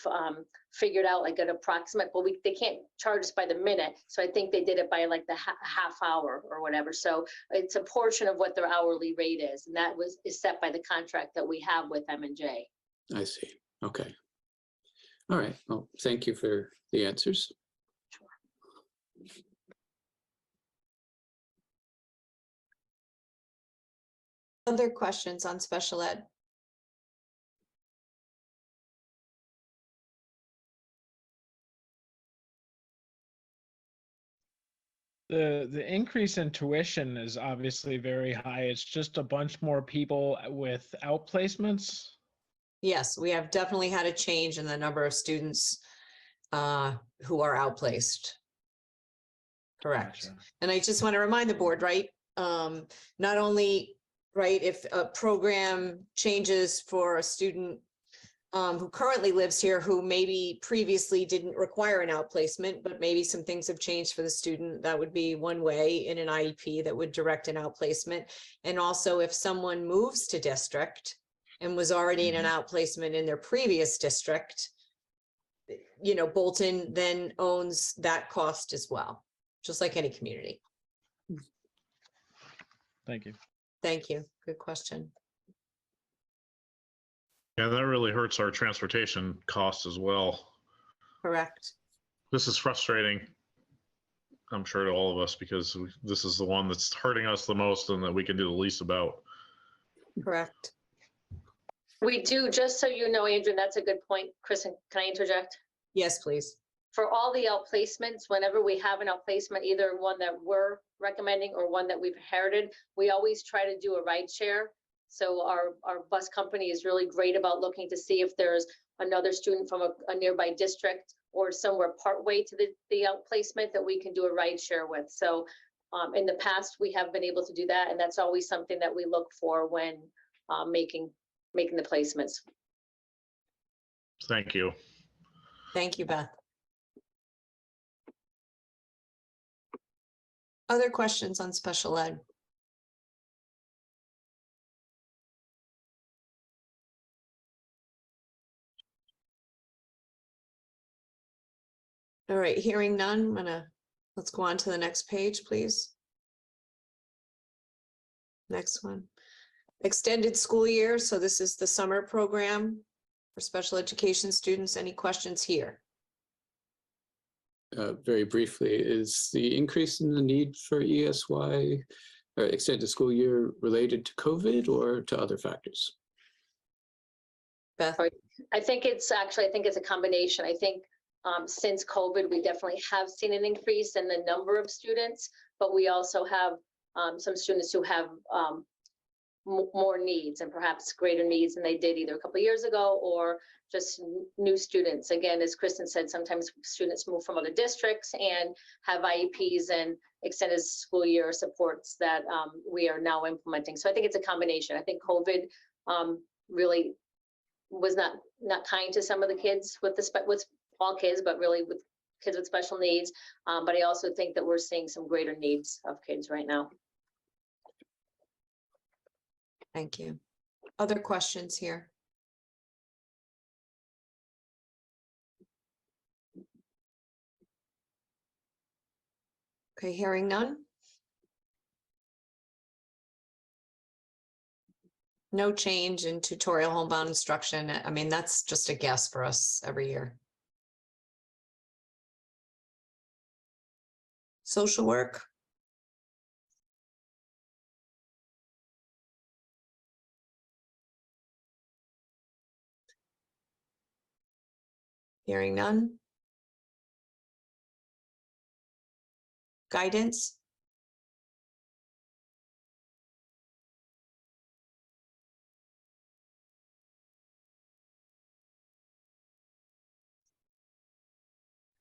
figured out like an approximate, well, they can't charge us by the minute, so I think they did it by like the half hour or whatever. So it's a portion of what their hourly rate is, and that is set by the contract that we have with M&J. I see. Okay. All right. Well, thank you for the answers. Other questions on special ed? The increase in tuition is obviously very high. It's just a bunch more people with outplacements. Yes, we have definitely had a change in the number of students who are outplaced. Correct. Gotcha. And I just want to remind the board, right? Not only, right, if a program changes for a student who currently lives here, who maybe previously didn't require an outplacement, but maybe some things have changed for the student, that would be one way in an IEP that would direct an outplacement. And also if someone moves to district and was already in an outplacement in their previous district, you know, Bolton then owns that cost as well, just like any community. Thank you. Thank you. Good question. Yeah, that really hurts our transportation costs as well. Correct. This is frustrating, I'm sure, to all of us, because this is the one that's hurting us the most and that we can do the least about. Correct. We do, just so you know, Andrew, and that's a good point. Kristen, can I interject? Yes, please. For all the outplacements, whenever we have an outplacement, either one that we're recommending or one that we've inherited, we always try to do a ride share. So our bus company is really great about looking to see if there's another student from a nearby district or somewhere partway to the outplacement that we can do a ride share with. So in the past, we have been able to do that, and that's always something that we look for when making the placements. Thank you. Thank you, Beth. Other questions on special ed? All right, hearing none, let's go on to the next page, please. Next one. Extended school year, so this is the summer program for special education students. Any questions here? Very briefly, is the increase in the need for ESY or extended school year related to COVID or to other factors? Beth? I think it's a combination. I think since COVID, we definitely have seen an increase in the number of students, but we also have some students who have more needs and perhaps greater needs than they did either a couple of years ago or just new students. Again, as Kristen said, sometimes students move from other districts and have IEPs and extended school year supports that we are now implementing. So I think it's a combination. I think COVID really was not kind to some of the kids with all kids, but really with kids with special needs. But I also think that we're seeing some greater needs of kids right now. Thank you. Other questions here? Okay, hearing none. No change in tutorial homebound instruction. I mean, that's just a guess for us every year. Social work. Hearing none. Guidance.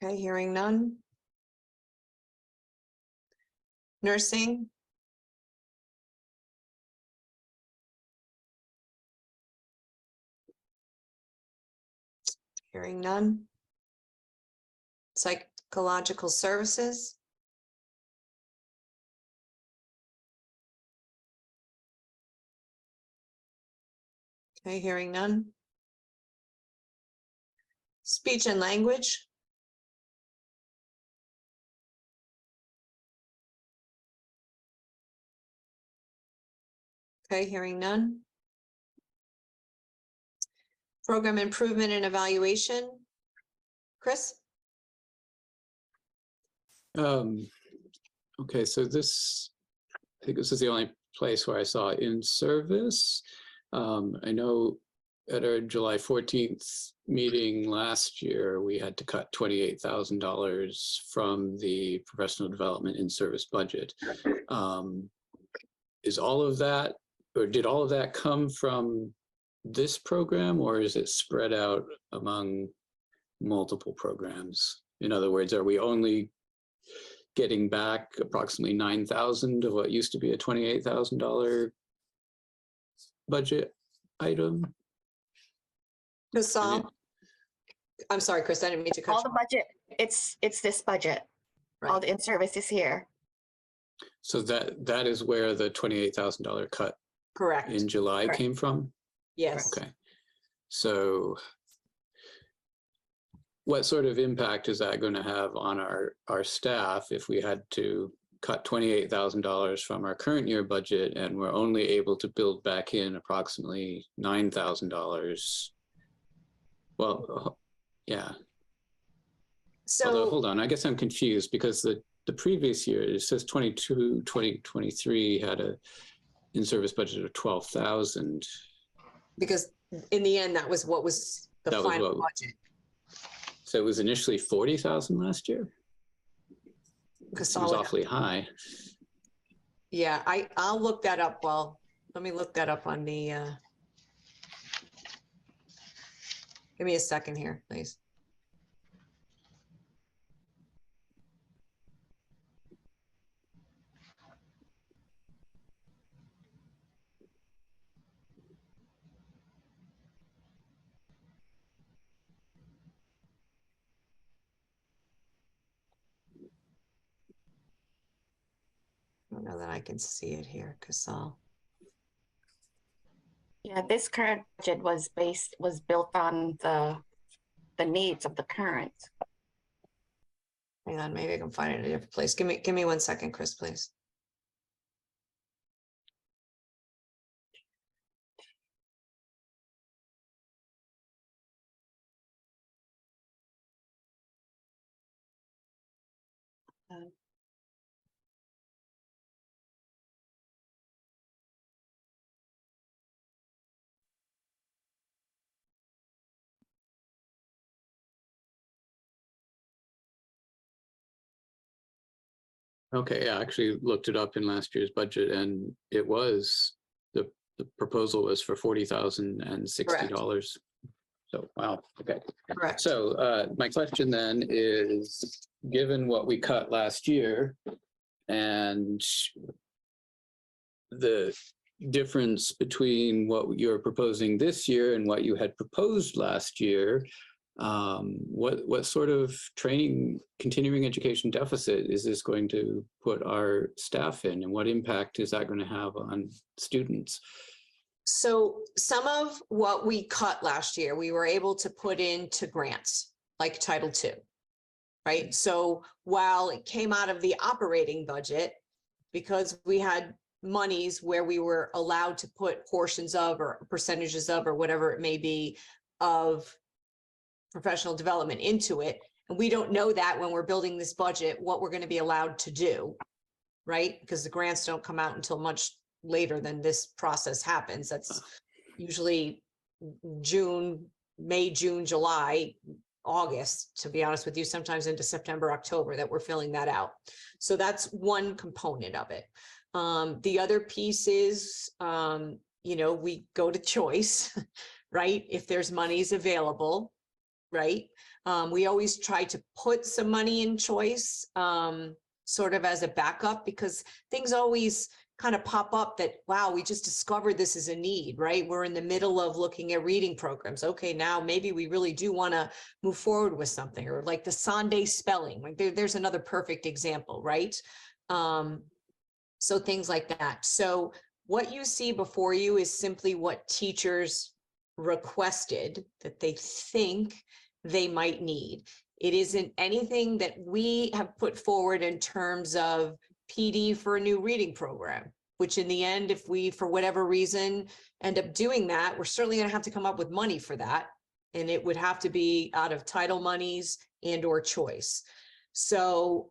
Okay, hearing none. Nursing. Hearing none. Psychological services. Okay, hearing none. Speech and language. Okay, hearing none. Program improvement and evaluation. Chris? Okay, so I think this is the only place where I saw in service. I know at our July 14th meeting last year, we had to cut $28,000 from the professional development in service budget. Is all of that, or did all of that come from this program, or is it spread out among multiple programs? In other words, are we only getting back approximately $9,000 of what used to be a $28,000 budget item? Casal? I'm sorry, Chris, I didn't mean to cut All you the off. budget, it's this budget. All Right. the in-service is here. So that is where the $28,000 cut Correct. in July Correct. came from? Yes. Okay. So what sort of impact is that going to have on our staff if we had to cut $28,000 from our current year budget and we're only able to build back in approximately $9,000? Well, yeah. Although, So, hold on, I guess I'm confused because the previous year, it says 2023 had a in-service budget of 12,000. because in the end, that was what was the That was final what- budget. So it was initially 40,000 last year? Because Seems awfully high. Yeah, I'll look that up. Well, let me look that up on the, give me a second here, please. I don't know that I can see it here, Casal. Yeah, this current budget was built on the needs of the current. Hang on, maybe I can find it in a different place. Give me 1 second, Chris, please. Okay, yeah, I actually looked it up in last year's budget and it was, the proposal was for $40,060. So, wow, okay. Correct. So my question then is, given what we cut last year and the difference between what you're proposing this year and what you had proposed last year, what sort of training, continuing education deficit is this going to put our staff in, and what impact is that going to have on students? So some of what we cut last year, we were able to put into grants like Title II, right? So while it came out of the operating budget, because we had monies where we were allowed to put portions of or percentages of or whatever it may be of professional development into it. And we don't know that when we're building this budget, what we're going to be allowed to do, right? Because the grants don't come out until much later than this process happens. That's usually May, June, July, August, to be honest with you, sometimes into September, October that we're filling that out. So that's one component of it. The other piece is, we go to choice, right? If there's monies available, right? We always try to put some money in choice, sort of as a backup, because things always kind of pop up that, wow, we just discovered this is a need, right? We're in the middle of looking at reading programs. Okay, now maybe we really do want to move forward with something, or like the Sunday spelling, like there's another perfect example, right? So things like that. So what you see before you is simply what teachers requested that they think they might need. It isn't anything that we have put forward in terms of PD for a new reading program, which in the end, if we, for whatever reason, end up doing that, we're certainly going to have to come up with money for that. And it would have to be out of title monies and or choice. So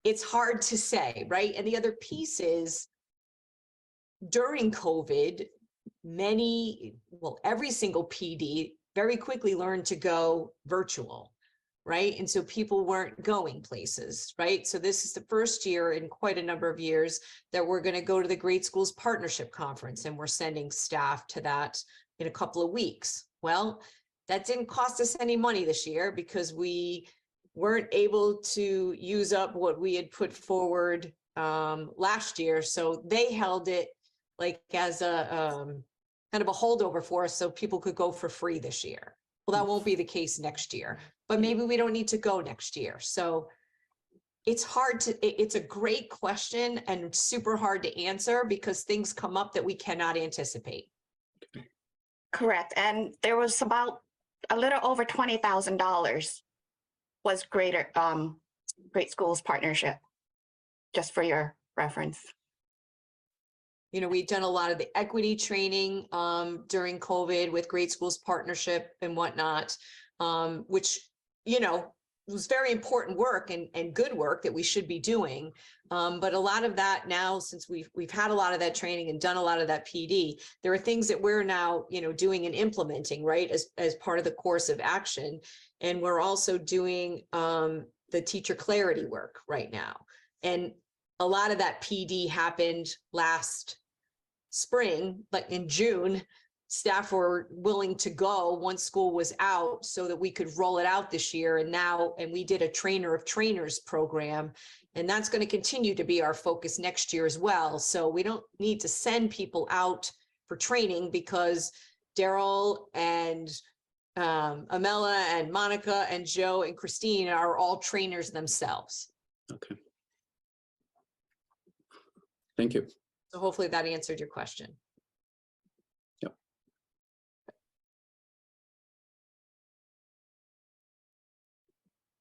it's hard to say, right? And the other piece is during COVID, every single PD very quickly learned to go virtual, right? And so people weren't going places, right? So this is the first year in quite a number of years that we're going to go to the Great Schools Partnership Conference, and we're sending staff to that in a couple of weeks. Well, that didn't cost us any money this year because we weren't able to use up what we had put forward last year. So they held it like as a kind of a holdover for us so people could go for free this year. Well, that won't be the case next year, but maybe we don't need to go next year. So it's it's a great question and super hard to answer because things come up that we cannot anticipate. Correct. And there was about a little over $20,000 was Great Schools Partnership, just for your reference. We've done a lot of the equity training during COVID with Great Schools Partnership and whatnot, which, was very important work and good work that we should be doing. But a lot of that now, since we've had a lot of that training and done a lot of that PD, there are things that we're now, doing and implementing, right, as part of the course of action. And we're also doing the teacher clarity work right now. And a lot of that PD happened last spring, but in June, staff were willing to go once school was out so that we could roll it out this year. And we did a trainer of trainers program, and that's going to continue to be our focus next year as well. So we don't need to send people out for training because Daryl and Amela and Monica and Joe and Christine are all trainers themselves. Okay. Thank you. So hopefully that answered your question. Yep.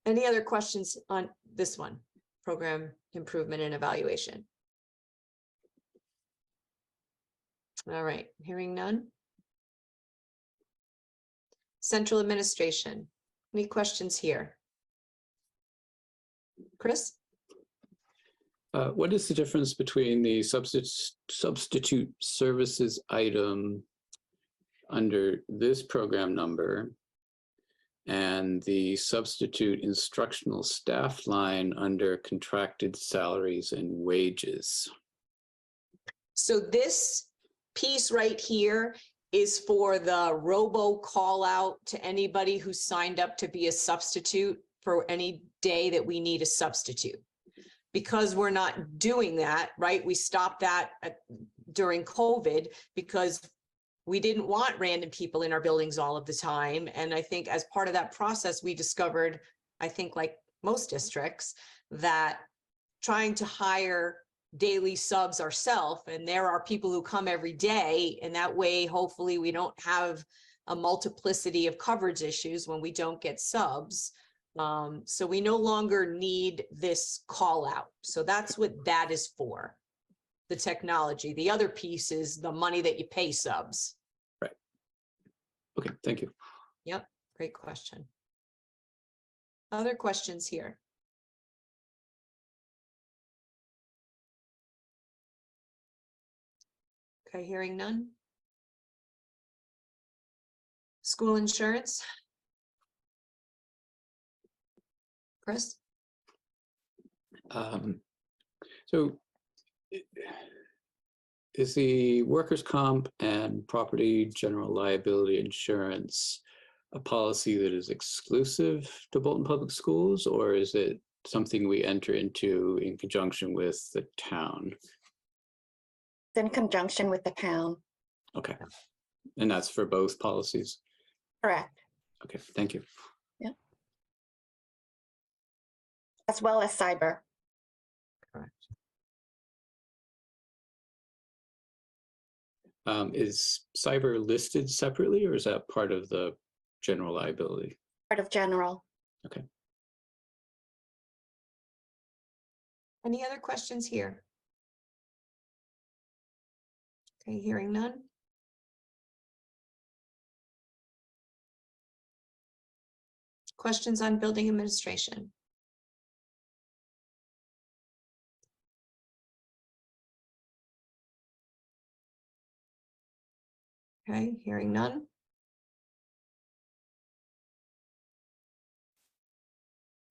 Any other questions on this one? Program improvement and evaluation. All right, hearing none. Central administration. Any questions here? Chris? What is the difference between the substitute services item under this program number and the substitute instructional staff line under contracted salaries and wages? So this piece right here is for the robo call out to anybody who signed up to be a substitute for any day that we need a substitute. Because we're not doing that, right? We stopped that during COVID because we didn't want random people in our buildings all of the time. And I think as part of that process, we discovered, I think like most districts, that trying to hire daily subs ourselves, and there are people who come every day, and that way, hopefully we don't have a multiplicity of coverage issues when we don't get subs. So we no longer need this call out. So that's what that is for, the technology. The other piece is the money that you pay subs. Right. Okay, thank you. Yep, great question. Other questions here? Okay, hearing none. School insurance. Chris? So is the workers' comp and property general liability insurance a policy that is exclusive to Bolton Public Schools, or is it something we enter into in conjunction with the town? In conjunction with the town. Okay. And that's for both policies? Correct. Okay, thank you. Yeah. As well as cyber. Correct. Is cyber listed separately, or is that part of the general liability? Part of general. Okay. Any other questions here? Okay, hearing none. Questions on building administration? Okay, hearing none.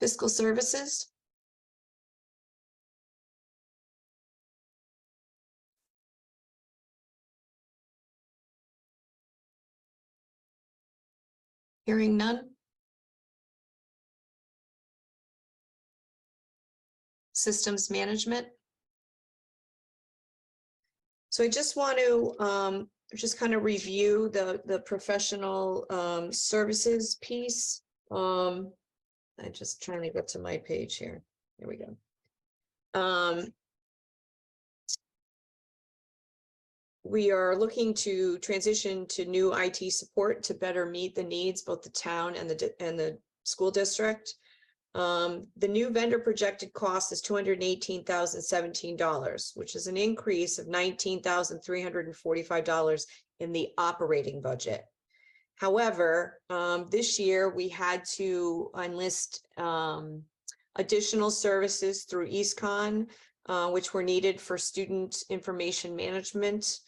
Fiscal services? Hearing none. Systems management? So I just want to just kind of review the professional services piece. I'm just trying to get to my page here. Here we go. We are looking to transition to new IT support to better meet the needs, both the town and the school district. The new vendor projected cost is $218,017, which is an increase of $19,345 in the operating budget. However, this year we had to enlist additional services through EastCon, which were needed for student information management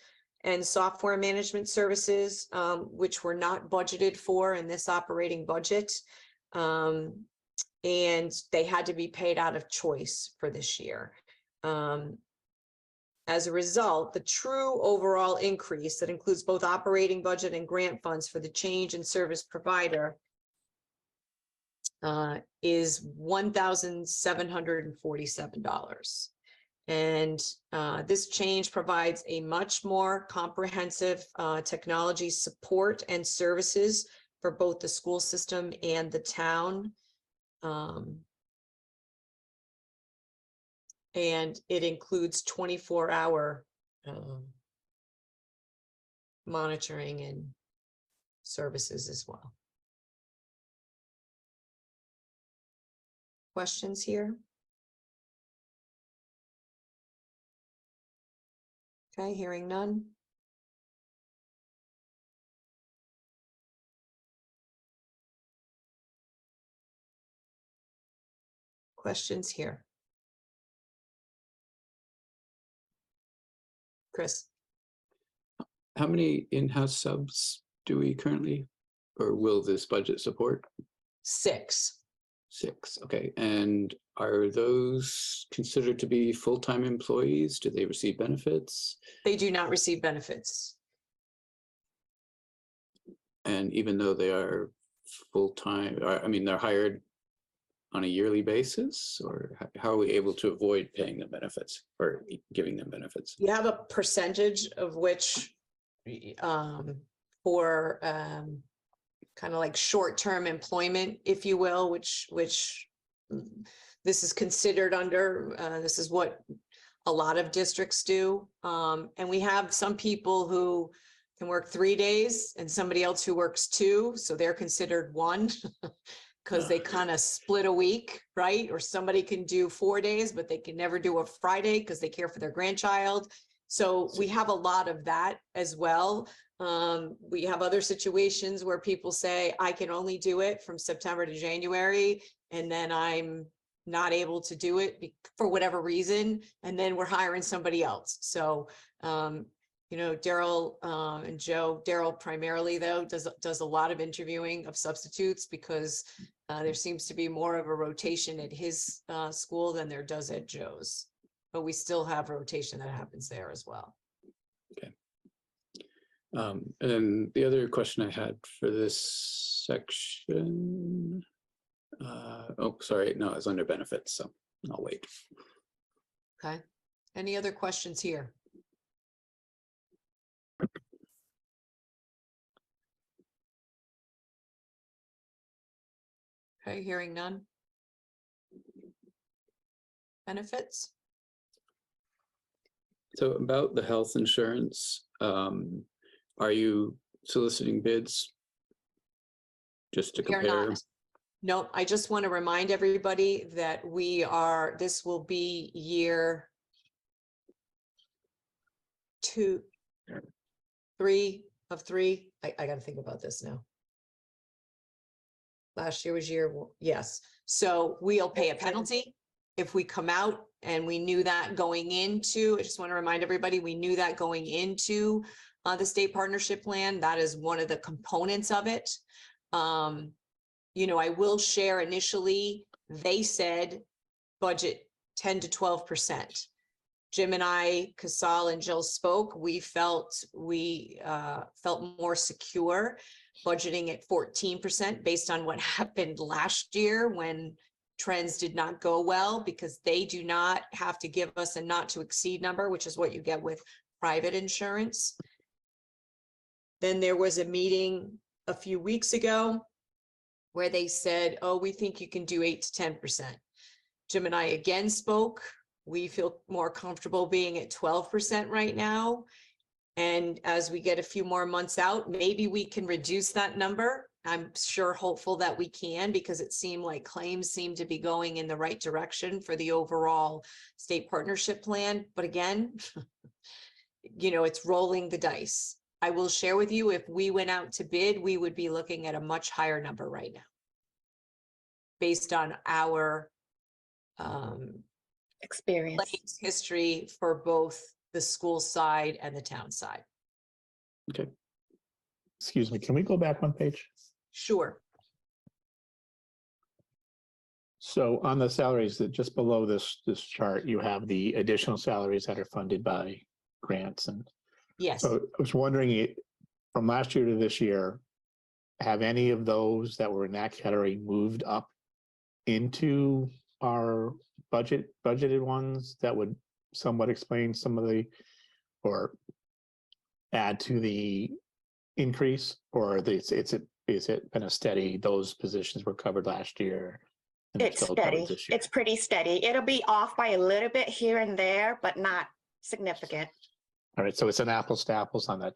and software management services, which were not budgeted for in this operating budget. And they had to be paid out of choice for this year. As a result, the true overall increase that includes both operating budget and grant funds for the change in service provider is $1,747. And this change provides a much more comprehensive technology support and services for both the school system and the town. And it includes 24-hour monitoring and services as well. Questions here? Okay, hearing none. Questions here? Chris? How many in-house subs do we currently, or will this budget support? 6. 6, okay. And are those considered to be full-time employees? Do they receive benefits? They do not receive benefits. And even though they are full-time, I mean, they're hired on a yearly basis, or how are we able to avoid paying them benefits or giving them benefits? You have a percentage of which for kind of like short-term employment, if you will, which this is considered under, this is what a lot of districts do. And we have some people who can work 3 days and somebody else who works 2, so they're considered 1. Because they kind of split a week, right? Or somebody can do 4 days, but they can never do a Friday because they care for their grandchild. So we have a lot of that as well. We have other situations where people say, I can only do it from September to January, and then I'm not able to do it for whatever reason. And then we're hiring somebody else. So, you know, Daryl and Joe, Daryl primarily though, does a lot of interviewing of substitutes because there seems to be more of a rotation at his school than there does at Joe's. But we still have rotation that happens there as well. Okay. And the other question I had for this section, oh, sorry, no, it's under benefits, so I'll wait. Okay. Any other questions here? Okay, hearing none. Benefits? So about the health insurance, are you soliciting bids? Just to We are compare? not. No, I just want to remind everybody that this will be year 2, 3 of 3. I got to think about this now. Last year was yes. So we'll pay a penalty if we come out, and we knew that going into, I just want to remind everybody, we knew that going into the state partnership plan. That is one of the components of it. You know, I will share initially, they said budget 10 to 12%. Jim and I, Casal and Jill spoke, we felt more secure budgeting at 14% based on what happened last year when trends did not go well, because they do not have to give us a not to exceed number, which is what you get with private insurance. Then there was a meeting a few weeks ago where they said, oh, we think you can do 8 to 10%. Jim and I again spoke. We feel more comfortable being at 12% right now. And as we get a few more months out, maybe we can reduce that number. I'm sure hopeful that we can, because it seemed like claims seem to be going in the right direction for the overall state partnership plan. But again, you know, it's rolling the dice. I will share with you, if we went out to bid, we would be looking at a much higher number right now. Based on our Experience. claims history for both the school side and the town side. Okay. Excuse me, can we go back one page? Sure. So on the salaries that just below this chart, you have the additional salaries that are funded by grants. And Yes. so I was wondering, from last year to this year, have any of those that were in that category moved up into our budgeted ones that would somewhat explain some of the, or add to the increase? Or is it been a steady, those positions were covered last year? And they're It's still covered steady. this year? It's pretty steady. It'll be off by a little bit here and there, but not significant. All right, so it's an apples to apples on that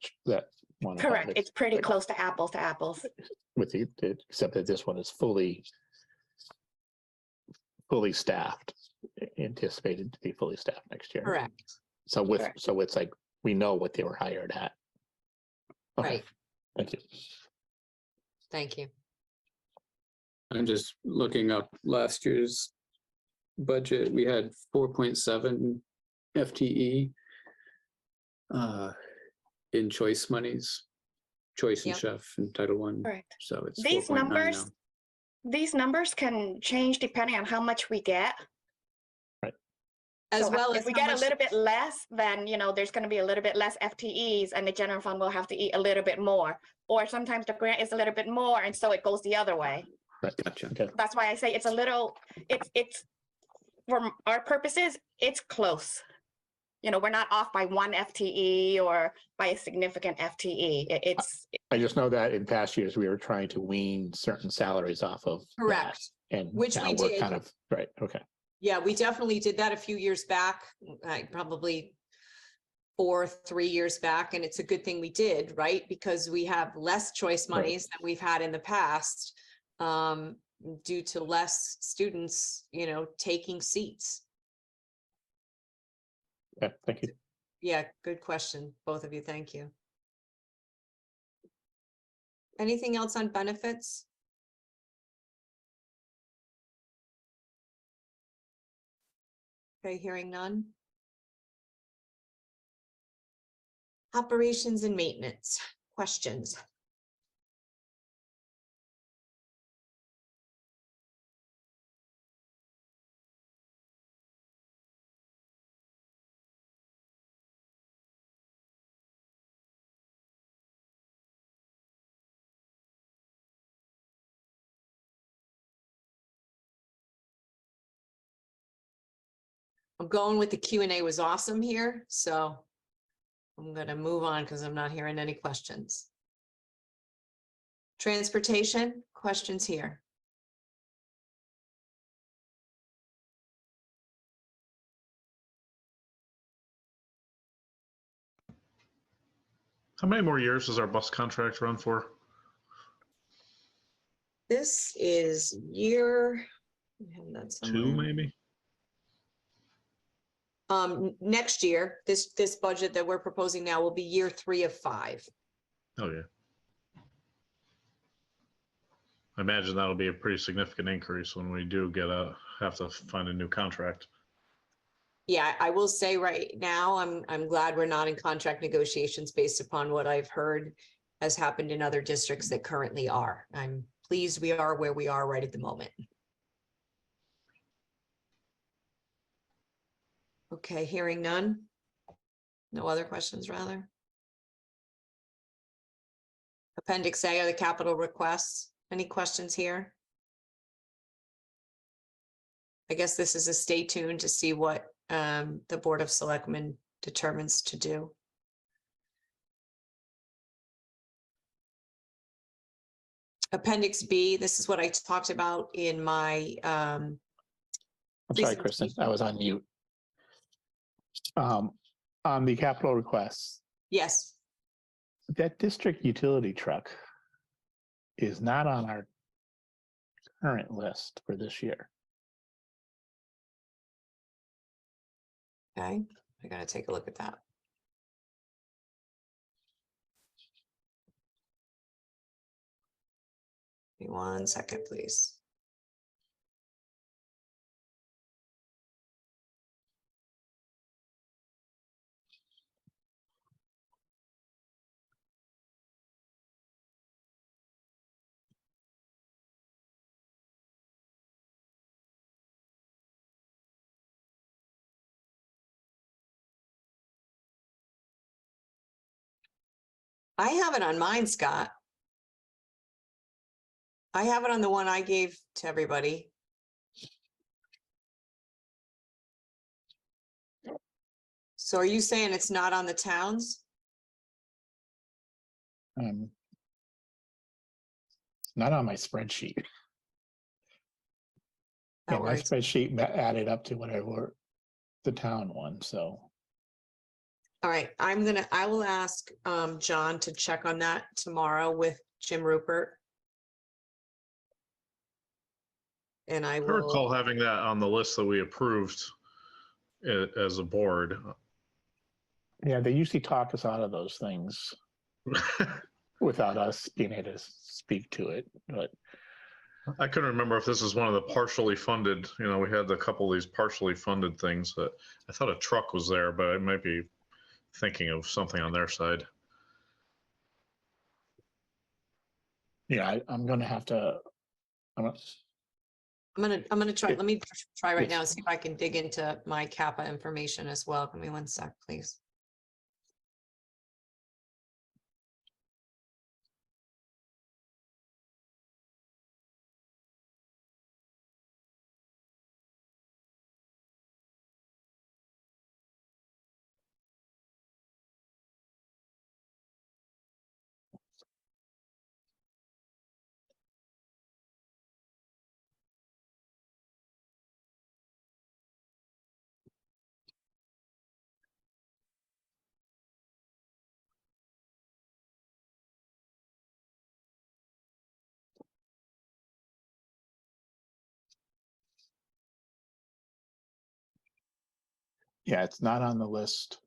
one. above Correct. it, It's pretty close to apples to apples. with the except that this one is fully staffed, anticipated to be fully staffed next year. Correct. So Correct. so it's like, we know what they were hired at. Okay, Right. thank you. Thank you. I'm just looking up last year's budget. We had 4.7 FTE in choice monies, choice and Yep. chef and Title I. Correct. So it's These 4.9 numbers, now. these numbers can change depending on how much we get. As So well if as we how get a much- little bit less, then, there's going to be a little bit less FTEs and the general fund will have to eat a little bit more. Or sometimes the grant is a little bit more and so it goes the other way. Right, Gotcha. okay, That's why I say it's a little, it's, for our purposes, it's close. We're not off by 1 FTE or by a significant FTE. It's, I just know that in past years, we were trying to wean certain salaries off of that, Correct. and Which now we we're did. kind of, right, okay. Yeah, we definitely did that a few years back, probably 3 years back. And it's a good thing we did, right? Because we have less choice Right. monies than we've had in the past, due to less students, taking seats. Yeah, thank you. Yeah, good question, both of you. Thank you. Anything else on benefits? Okay, hearing none. Operations and maintenance, questions? I'm going with the Q&A was awesome here, so I'm gonna move on because I'm not hearing any questions. Transportation, questions here. How many more years does our bus contract run for? This is year. I have that 2, somewhere. maybe? Next year, this budget that we're proposing now will be year 3 of 5. Oh, yeah. I imagine that'll be a pretty significant increase when we do have to find a new contract. Yeah, I will say right now, I'm glad we're not in contract negotiations based upon what I've heard has happened in other districts that currently are. I'm pleased we are where we are right at the moment. Okay, hearing none. No other questions, rather. Appendix A are the capital requests. Any questions here? I guess this is a stay tuned to see what the Board of Selectmen determines to do. Appendix B, this is what I talked about in my I'm sorry, Kristen, I was on mute. On the capital requests, yes. that district utility truck is not on our current list for this year. Okay, I gotta take a look at that. Give me 1 second, please. I have it on mine, Scott. I have it on the one I gave to everybody. So are you saying it's not on the towns? It's not on my spreadsheet. That Yeah, my works. spreadsheet added up to whatever the town one, so. All right, I will ask John to check on that tomorrow with Jim Rupert. And I I will, recall having that on the list that we approved as a board. Yeah, they usually talk us out of those things without us being able to speak to it, but I couldn't remember if this is one of the partially funded, we had a couple of these partially funded things that I thought a truck was there, but I might be thinking of something on their side. yeah, I'm gonna have to, I'm I'm gonna try, let me try right Yes. now, see if I can dig into my Kappa information as well. Give me 1 sec, please. yeah, it's not on the list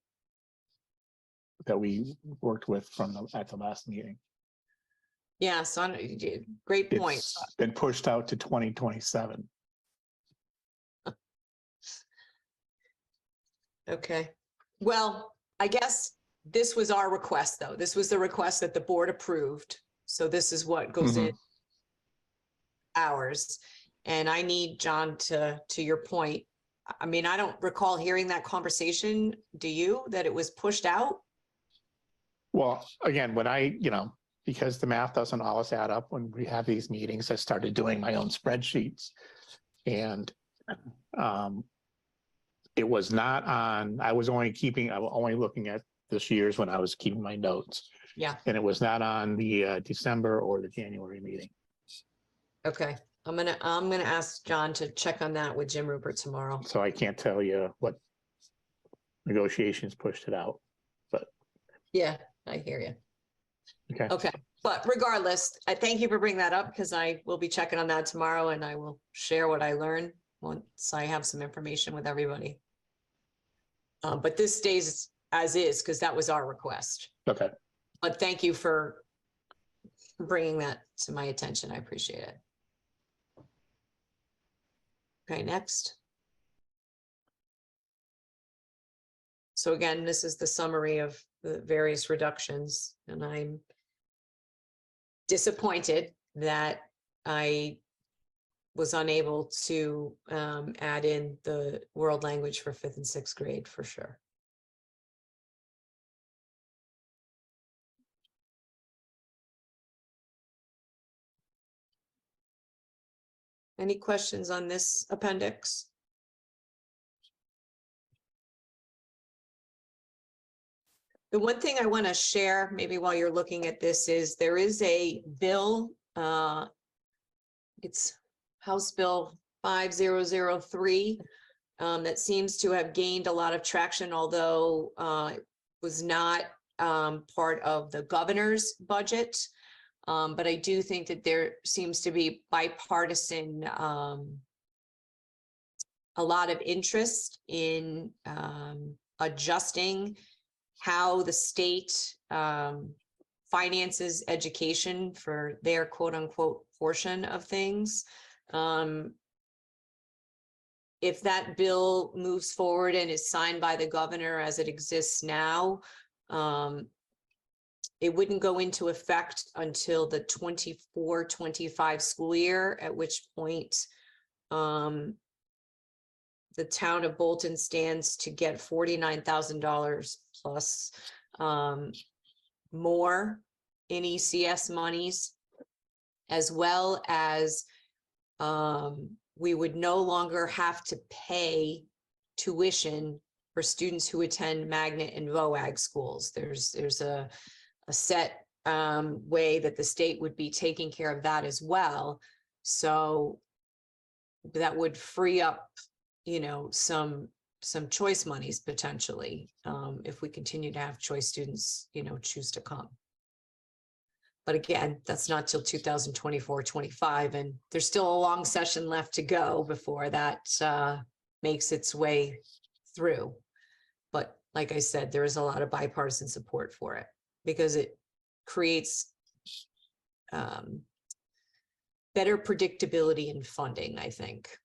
that we worked with at the last meeting. Yeah, so great point. It's been pushed out to 2027. Okay, well, I guess this was our request, though. This was the request that the board approved. So this is what goes in ours. And I need John to your point. I mean, I don't recall hearing that conversation. Do you, that it was pushed out? Well, again, when because the math doesn't always add up when we have these meetings, I started doing my own spreadsheets. And it was not on, I was only looking at this year's when I was keeping my notes. Yeah, And it was not on the December or the January meeting. okay. I'm gonna ask John to check on that with Jim Rupert tomorrow. So I can't tell you what negotiations pushed it out, but. Yeah, I hear you. Okay. Okay, but regardless, I thank you for bringing that up because I will be checking on that tomorrow and I will share what I learned once I have some information with everybody. But this stays as is because that was our request. Okay. But thank you for bringing that to my attention. I appreciate it. Okay, next. So again, this is the summary of the various reductions, and I'm disappointed that I was unable to add in the world language for 5th and 6th grade for sure. Any questions on this appendix? The one thing I want to share, maybe while you're looking at this, is there is a bill, it's House Bill 5003, that seems to have gained a lot of traction, although it was not part of the governor's budget. But I do think that there seems to be bipartisan, a lot of interest in adjusting how the state finances education for their quote unquote portion of things. If that bill moves forward and is signed by the governor as it exists now, it wouldn't go into effect until the 24-25 school year, at which point the town of Bolton stands to get $49,000 plus more in ECS monies, as well as we would no longer have to pay tuition for students who attend magnet and VOAG schools. There's a set way that the state would be taking care of that as well. So that would free up, you know, some choice monies potentially, if we continue to have choice students, you know, choose to come. But again, that's not till 2024-25, and there's still a long session left to go before that makes its way through. But like I said, there is a lot of bipartisan support for it because it creates better predictability in funding, I think,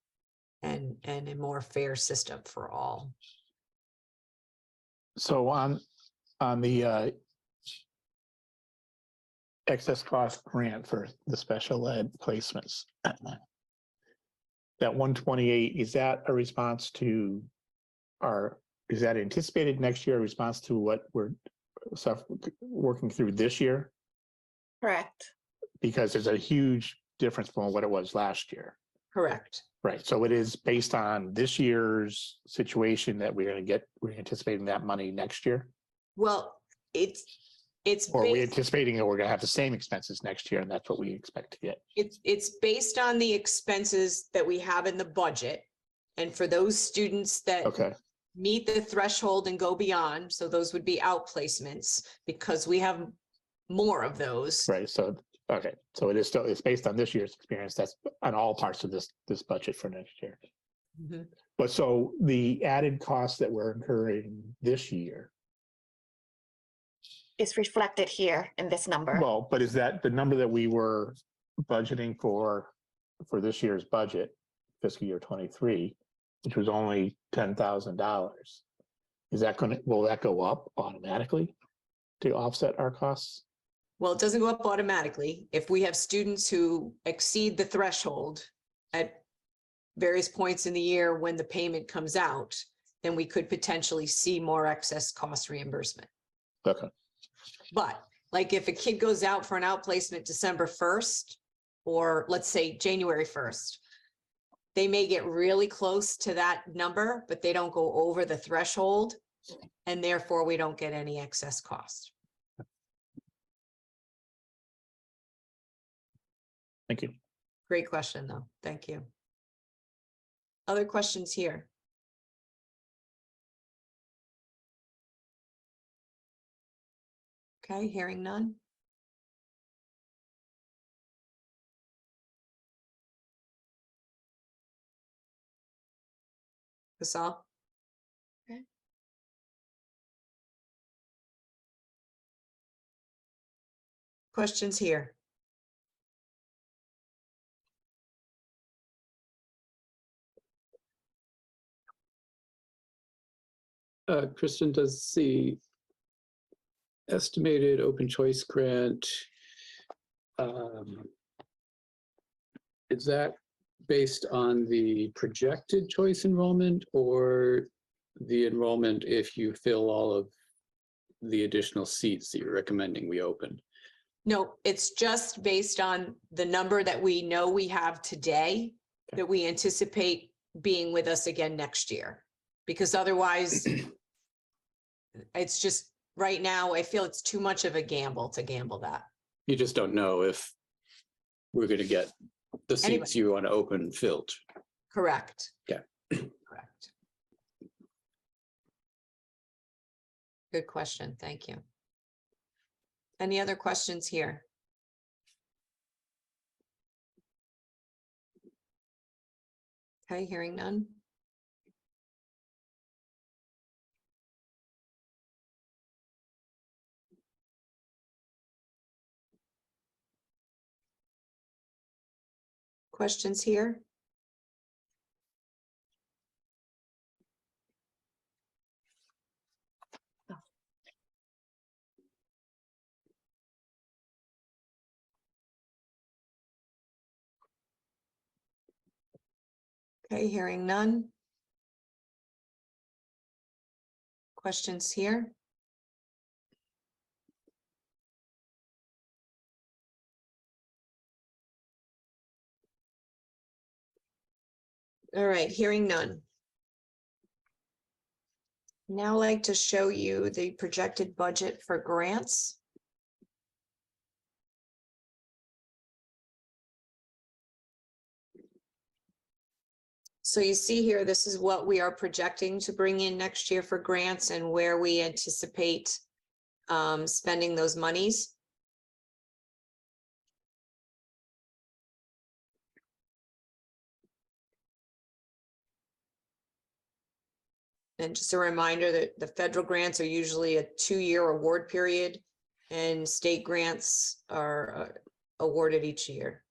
and a more fair system for all. So on the excess cost grant for the special ed placements, that 128, is that a response to is that anticipated next year, a response to what we're working through this year? Correct. Because there's a huge difference from what it was last year. Correct. Right. So it is based on this year's situation that we're anticipating that money next year? Well, it's Or are we based, anticipating that we're going to have the same expenses next year and that's what we expect to get? it's based on the expenses that we have in the budget. And for those students that Okay. meet the threshold and go beyond, so those would be outplacements, because we have more of those. Right. So, okay. So it's based on this year's experience. That's on all parts of this budget for next year. Mhm. But so the added costs that we're incurring this year, It's reflected here in this number. well, but is that the number that we were budgeting for this year's budget, fiscal year 23, which was only $10,000? Is that will that go up automatically to offset our costs? Well, it doesn't go up automatically. If we have students who exceed the threshold at various points in the year when the payment comes out, then we could potentially see more excess cost reimbursement. Okay. But like if a kid goes out for an outplacement December 1st, or let's say January 1st, they may get really close to that number, but they don't go over the threshold, and therefore we don't get any excess cost. Thank you. Great question, though. Thank you. Other questions here? Okay, hearing none. Casal? Okay. Questions here? Kristen, does the estimated open choice grant, is that based on the projected choice enrollment or the enrollment if you fill all of the additional seats that you're recommending we open? No, it's just based on the number that we know we have today, Okay. that we anticipate being with us again next year. Because otherwise, it's just, right now, I feel it's too much of a gamble to gamble that. You just don't know if we're going to get the seats Anyway. you want to open filled. Correct. Yeah. Correct. Good question. Thank you. Any other questions here? Okay, hearing none. Questions here? Okay, hearing none. Questions here? All right, hearing none. Now I'd like to show you the projected budget for grants. So you see here, this is what we are projecting to bring in next year for grants and where we anticipate spending those monies. And just a reminder that the federal grants are usually a 2-year award period and state grants are awarded each year.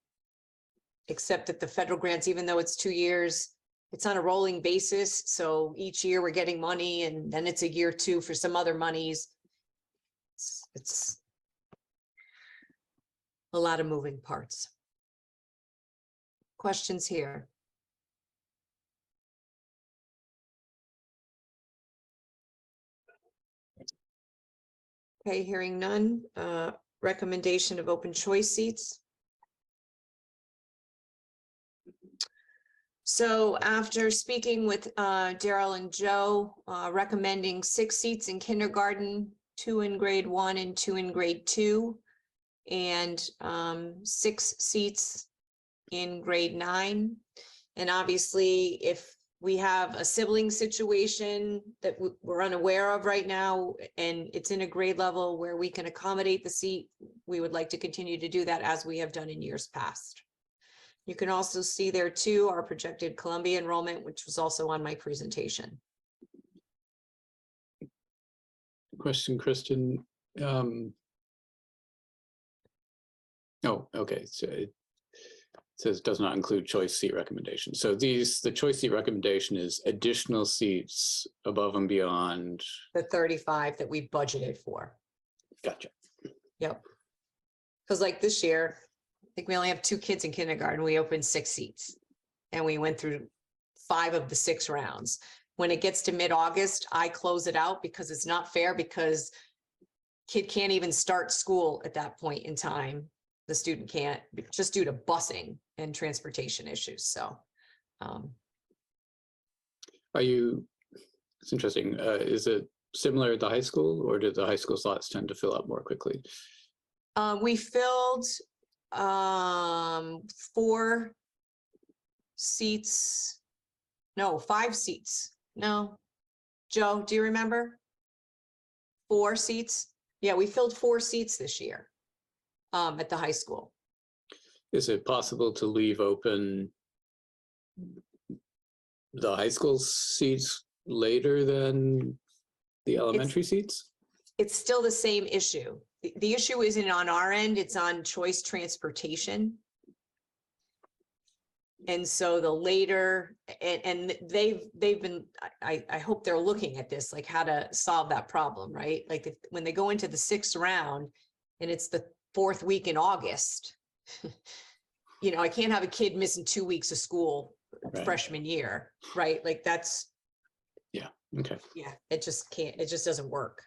Except that the federal grants, even though it's 2 years, it's on a rolling basis. So each year we're getting money and then it's a year 2 for some other monies. It's a lot of moving parts. Questions here? Okay, hearing none. Recommendation of open choice seats. So after speaking with Daryl and Joe, recommending 6 seats in kindergarten, 2 in grade 1 and 2 in grade 2, and 6 seats in grade 9. And obviously, if we have a sibling situation that we're unaware of right now, and it's in a grade level where we can accommodate the seat, we would like to continue to do that as we have done in years past. You can also see there too our projected Columbia enrollment, which was also on my presentation. Question, Kristen. Oh, okay. So it says does not include choice seat recommendation. So the choice seat recommendation is additional seats above and beyond The 35 that we budgeted for. Gotcha. Yep. Because like this year, I think we only have 2 kids in kindergarten. We opened 6 seats and we went through 5 of the 6 rounds. When it gets to mid-August, I close it out because it's not fair, because kid can't even start school at that point in time. The student can't, just due to busing and transportation issues. So it's interesting. Is it similar at the high school, or did the high school slots tend to fill up more quickly? we filled 4 seats. No, 5 seats. No. Joe, do you remember? 4 seats? Yeah, we filled 4 seats this year at the high school. Is it possible to leave open the high school seats later than the elementary seats? It's still the same issue. The issue isn't on our end, it's on choice transportation. And so the later, and they've been, I hope they're looking at this, like how to solve that problem, right? Like when they go into the 6th round and it's the 4th week in August, you know, I can't have a kid missing 2 weeks of school Right. freshman year, right? Like that's, Okay. yeah, it just can't, it just doesn't work.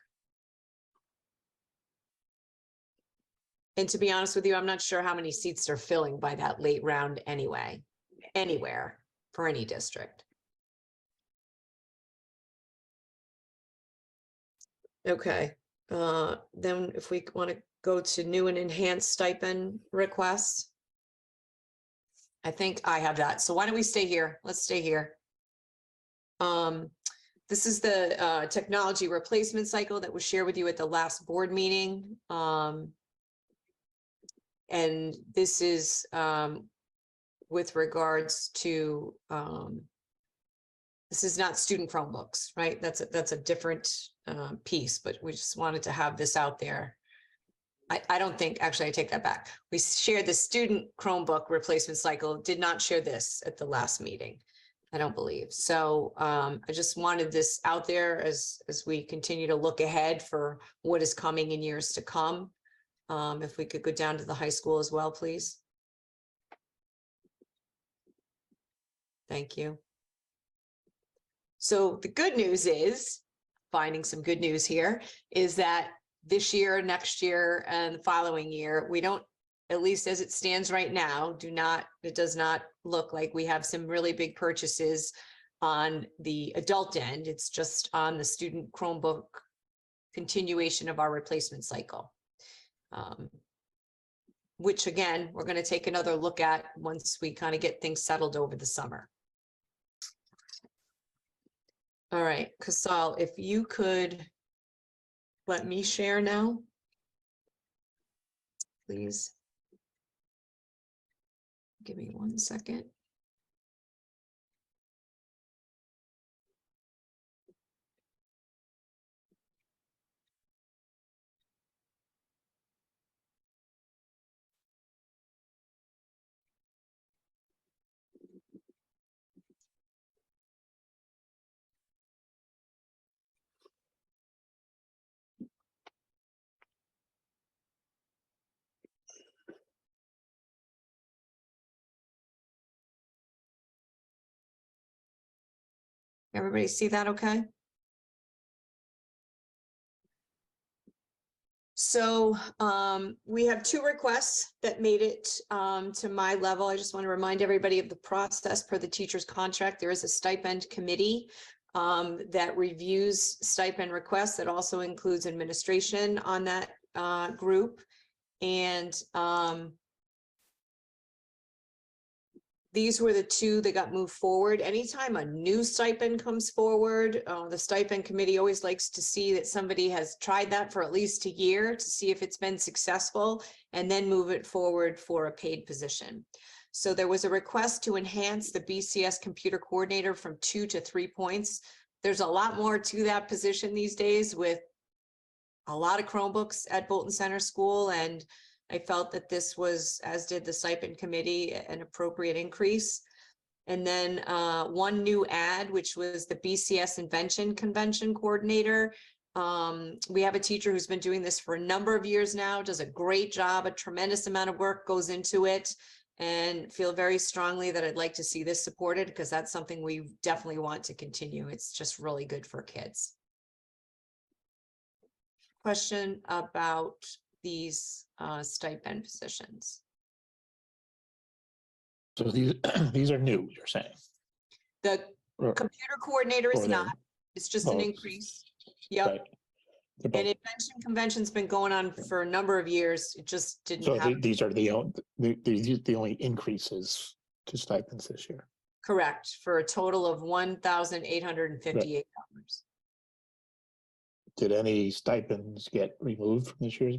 And to be honest with you, I'm not sure how many seats they're filling by that late round anyway, anywhere for any district. Okay, then if we want to go to new and enhanced stipend requests. I think I have that. So why don't we stay here? Let's stay here. This is the technology replacement cycle that was shared with you at the last board meeting. And this is with regards to, this is not student Chromebooks, right? That's a different piece, but we just wanted to have this out there. I don't think, actually, I take that back. We shared the student Chromebook replacement cycle, did not share this at the last meeting. I don't believe. So I just wanted this out there as we continue to look ahead for what is coming in years to come. If we could go down to the high school as well, please. Thank you. So the good news is, finding some good news here, is that this year, next year, and the following year, we don't, at least as it stands right now, it does not look like we have some really big purchases on the adult end. It's just on the student Chromebook continuation of our replacement cycle. Which again, we're going to take another look at once we kind of get things settled over the summer. All right, Casal, if you could let me share now, please. Give me 1 second. Everybody see that okay? So we have 2 requests that made it to my level. I just want to remind everybody of the process per the teacher's contract. There is a stipend committee that reviews stipend requests, that also includes administration on that group. And these were the 2 that got moved forward. Anytime a new stipend comes forward, the stipend committee always likes to see that somebody has tried that for at least a year to see if it's been successful, and then move it forward for a paid position. So there was a request to enhance the BCS computer coordinator from 2 to 3 points. There's a lot more to that position these days, with a lot of Chromebooks at Bolton Center School, and I felt that this was, as did the stipend committee, an appropriate increase. And then 1 new ad, which was the BCS Invention Convention Coordinator. We have a teacher who's been doing this for a number of years now, does a great job, a tremendous amount of work goes into it, and feel very strongly that I'd like to see this supported, because that's something we definitely want to continue. It's just really good for kids. Question about these stipend positions. So these these are new, you're saying? The Or- computer coordinator is or not, they're- it's just an oh, increase. Yep. Right. They're And both- invention convention's been going on for a number of years. It just didn't So have, these are the only increases to stipends this year. correct, for a total of $1,858. Did any stipends get removed from this year's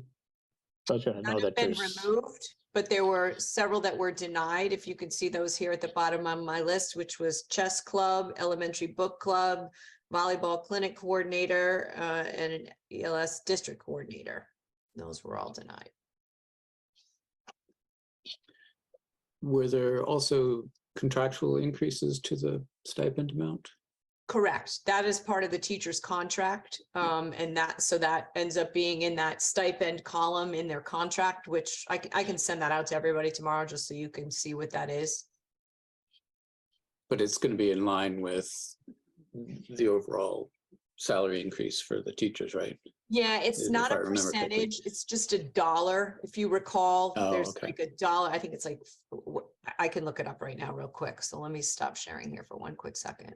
budget? I know None have that been there's, removed, but there were several that were denied. If you can see those here at the bottom of my list, which was chess club, elementary book club, volleyball clinic coordinator, and an ELS district coordinator. Those were all denied. Were there also contractual increases to the stipend amount? Correct. That is part of the teacher's contract. And that ends up being in that stipend column in their contract, which I can send that out to everybody tomorrow, just so you can see what that is. But it's going to be in line with the overall salary increase for the teachers, right? Yeah, it's If not I a remember correctly. percentage. It's just $1. If you recall, Oh, there's okay. like $1. I think it's like, I can look it up right now real quick. So let me stop sharing here for 1 quick second.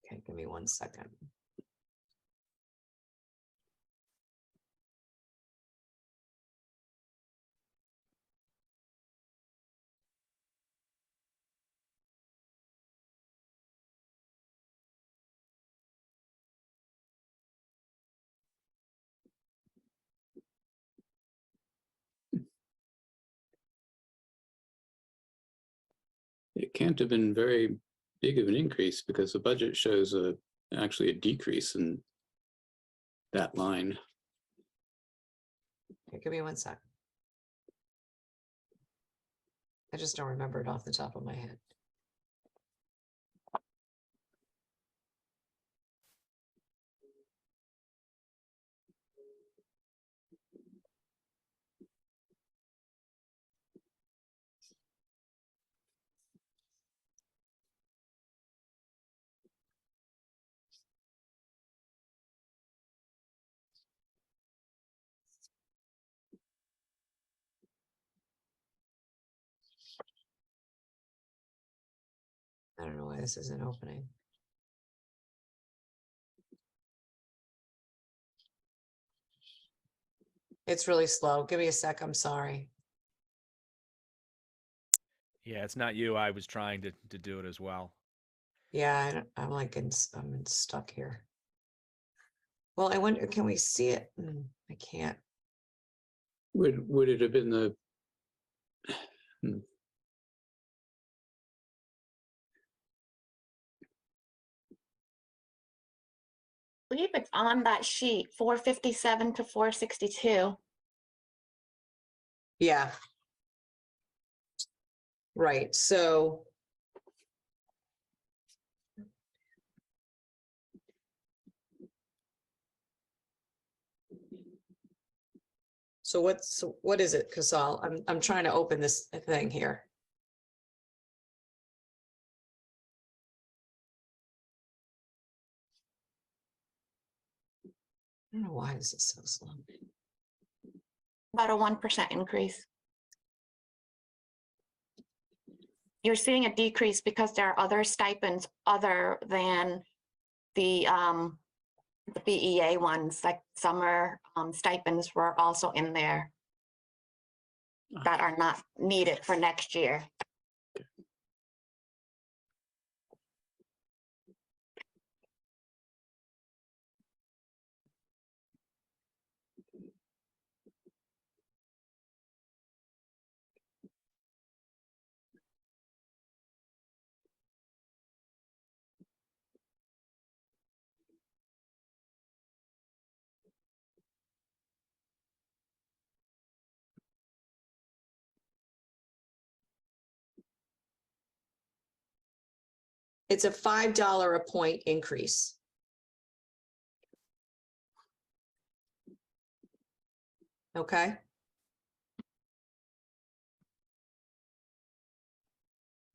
Okay, give me 1 second. It can't have been very big of an increase because the budget shows actually a decrease in that line. Okay, give me one sec. I just don't remember it off the top of my head. I don't know why this isn't opening. It's really slow. Give me a sec. I'm sorry. Yeah, it's not you. I was trying to do it as well. Yeah, I'm like, I'm stuck here. Well, I wonder, can we see it? I can't. Would it have been the I believe it's on that sheet, 457 to 462. Yeah. Right, so. So what is it, Casal? I'm trying to open this thing here. I don't know why this is so slow. About a 1% increase. You're seeing a decrease because there are other stipends other than the BEA ones, like summer stipends were also in there that are not needed for next year. It's a $5 a point increase. Okay.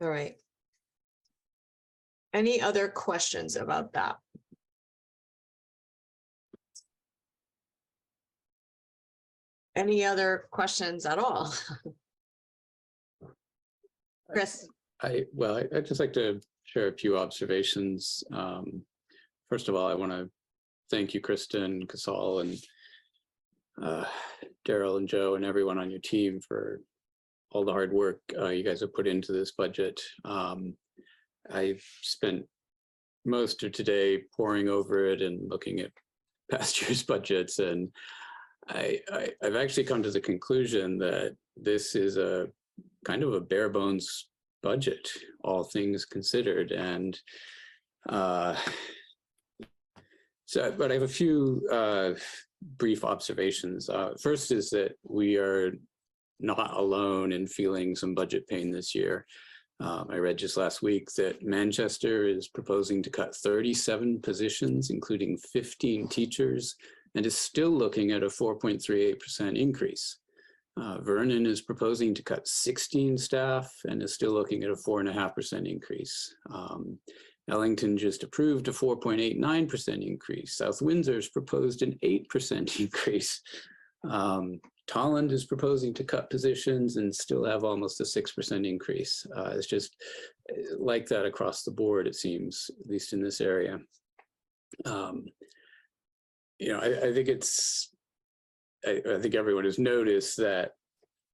All right. Any other questions about that? Any other questions at all? Chris? I'd just like to share a few observations. First of all, I want to thank you, Kristen, Casal, and Daryl and Joe and everyone on your team for all the hard work you guys have put into this budget. I've spent most of today poring over it and looking at past year's budgets, and I've actually come to the conclusion that this is a kind of a bare bones budget, all things considered. And but I have a few brief observations. First is that we are not alone in feeling some budget pain this year. I read just last week that Manchester is proposing to cut 37 positions, including 15 teachers, and is still looking at a 4.38% increase. Vernon is proposing to cut 16 staff and is still looking at a 4.5% increase. Ellington just approved a 4.89% increase. South Windsor's proposed an 8% increase. Tolland is proposing to cut positions and still have almost a 6% increase. It's just like that across the board, it seems, at least in this area. I think I think everyone has noticed that,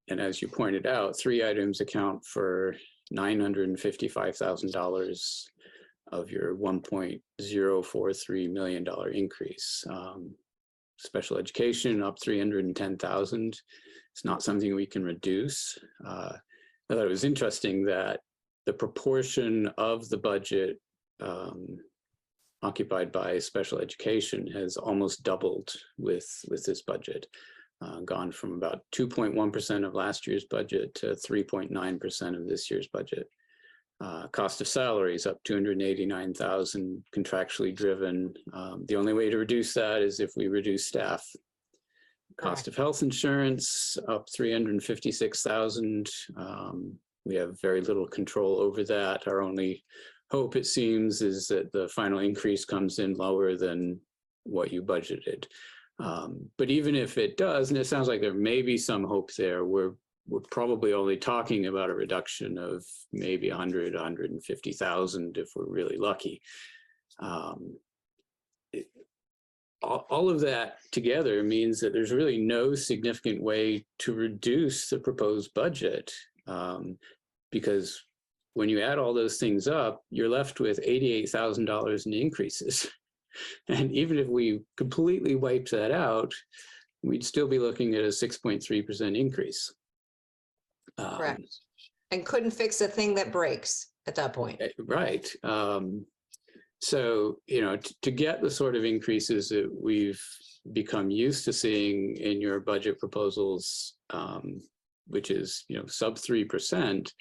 and as you pointed out, 3 items account for $955,000 of your $1.043 million increase. Special education up 310,000. It's not something we can reduce. I thought it was interesting that the proportion of the budget occupied by special education has almost doubled with this budget, gone from about 2.1% of last year's budget to 3.9% of this year's budget. Cost of salaries up 289,000, contractually driven. The only way to reduce that is if we reduce staff. Cost of health insurance up 356,000. We have very little control over that. Our only hope, it seems, is that the final increase comes in lower than what you budgeted. But even if it does, and it sounds like there may be some hope there, we're probably only talking about a reduction of maybe 100, 150,000 if we're really lucky. All of that together means that there's really no significant way to reduce the proposed budget, because when you add all those things up, you're left with $88,000 in increases. And even if we completely wiped that out, we'd still be looking at a 6.3% increase. Correct. And couldn't fix a thing that breaks at that point. Right. So, you know, to get the sort of increases that we've become used to seeing in your budget proposals, which is, you know, sub 3%,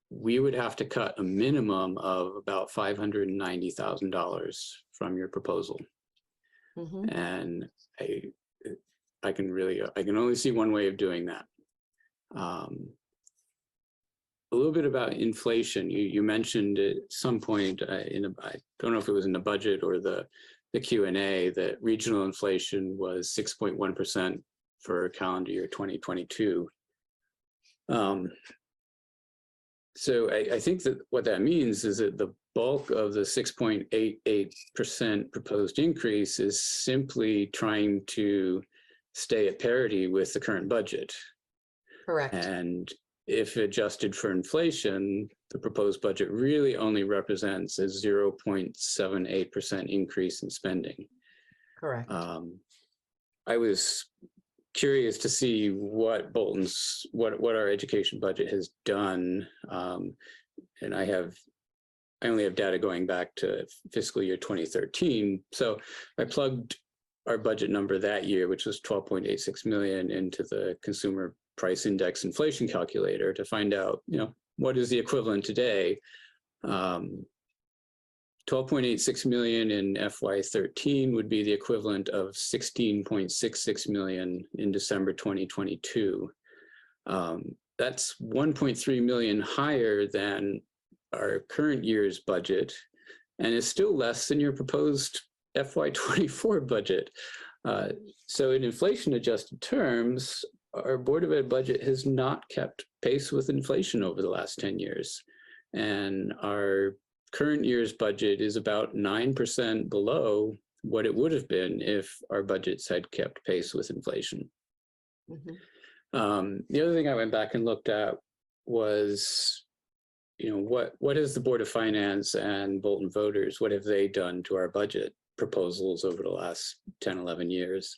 we would have to cut a minimum of about $590,000 from your proposal. Mhm. And I can only see one way of doing that. A little bit about inflation. You mentioned at some point I don't know if it was in the budget or the Q&A, that regional inflation was 6.1% for calendar year 2022. So I think that what that means is that the bulk of the 6.88% proposed increase is simply trying to stay at parity with the current budget. Correct. And if adjusted for inflation, the proposed budget really only represents a 0.78% increase in spending. Correct. I was curious to see what our education budget has done. And I only have data going back to fiscal year 2013. So I plugged our budget number that year, which was 12.86 million, into the Consumer Price Index inflation calculator to find out, you know, what is the equivalent today. 12.86 million in FY13 would be the equivalent of 16.66 million in December 2022. That's 1.3 million higher than our current year's budget, and is still less than your proposed FY24 budget. So in inflation adjusted terms, our Board of Ed budget has not kept pace with inflation over the last 10 years. And our current year's budget is about 9% below what it would have been if our budgets had kept pace with inflation. Mhm. The other thing I went back and looked at was, you know, what has the Board of Finance and Bolton voters, what have they done to our budget proposals over the last 10, 11 years?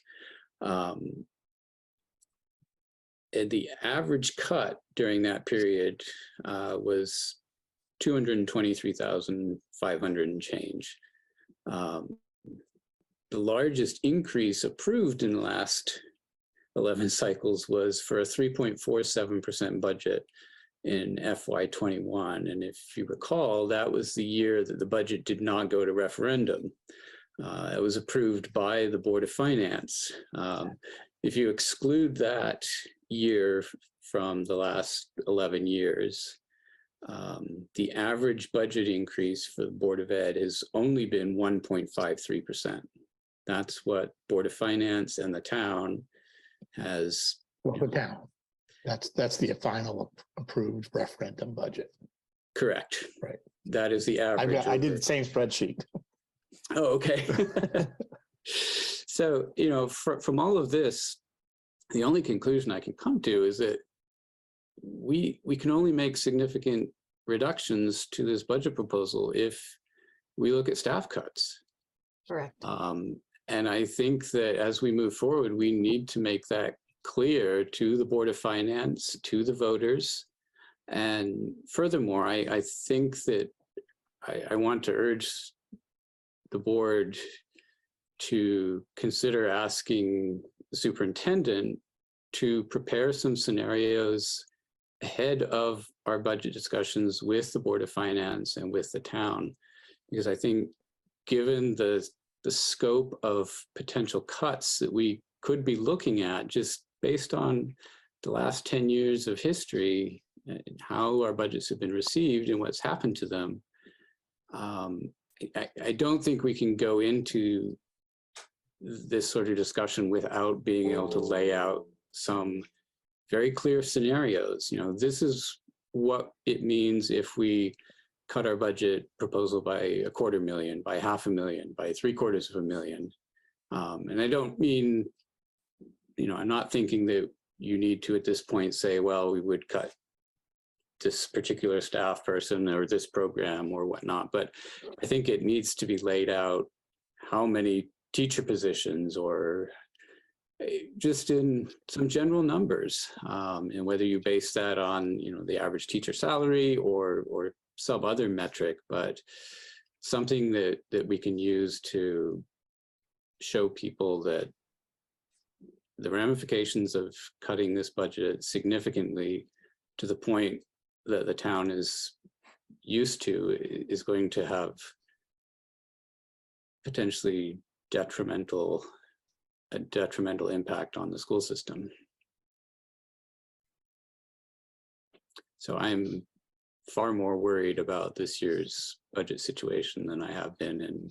The average cut during that period was 223,500 and change. The largest increase approved in the last 11 cycles was for a 3.47% budget in FY21. And if you recall, that was the year that the budget did not go to referendum. It was approved by the Board of Finance. If you exclude that year from the last 11 years, the average budget increase for the Board of Ed has only been 1.53%. That's what Board of Finance and the town has. Well, the town. That's the final approved referendum budget. Correct. Right. That is the average. I did the same spreadsheet. Oh, okay. So, you know, from all of this, the only conclusion I can come to is that we can only make significant reductions to this budget proposal if we look at staff cuts. Correct. And I think that as we move forward, we need to make that clear to the Board of Finance, to the voters, And furthermore, I think that I want to urge the board to consider asking the superintendent to prepare some scenarios ahead of our budget discussions with the Board of Finance and with the town. Because I think given the scope of potential cuts that we could be looking at, just based on the last 10 years of history, and how our budgets have been received and what's happened to them, I don't think we can go into this sort of discussion without being able to lay out some very clear scenarios. You know, this is what it means if we cut our budget proposal by $250,000, by $500,000, by $750,000. And I don't mean, you know, I'm not thinking that you need to at this point say, well, we would cut this particular staff person or this program or whatnot, but I think it needs to be laid out how many teacher positions, or just in some general numbers, and whether you base that on, you know, the average teacher salary or some other metric, but something that we can use to show people that the ramifications of cutting this budget significantly to the point that the town is used to is going to have potentially a detrimental impact on the school system. So I'm far more worried about this year's budget situation than I have been in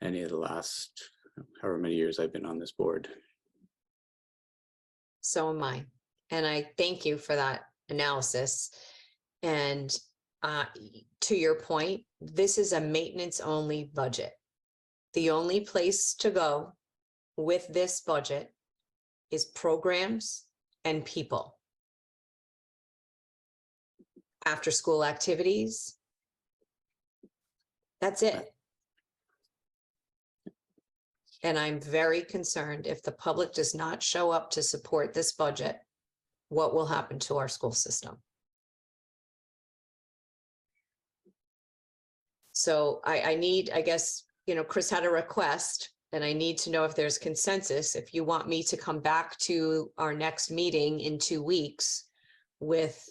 any of the last however many years I've been on this board. So am I. And I thank you for that analysis. And to your point, this is a maintenance only budget. The only place to go with this budget is programs and people. After school activities. That's it. And I'm very concerned if the public does not show up to support this budget, what will happen to our school system? So I need, I guess, you know, Chris had a request and I need to know if there's consensus. If you want me to come back to our next meeting in 2 weeks with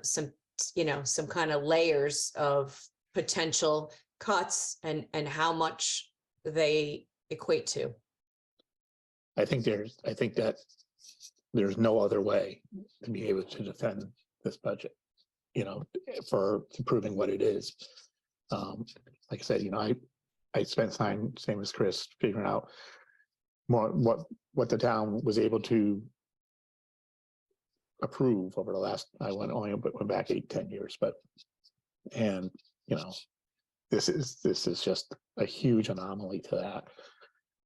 some, you know, some kind of layers of potential cuts and how much they equate to. I think that there's no other way to be able to defend this budget, you know, for proving what it is. Like I said, you know, I spent time, same as Chris, figuring out more what the town was able to approve over the last, only went back 8-10 years, and you know, this is just a huge anomaly to that.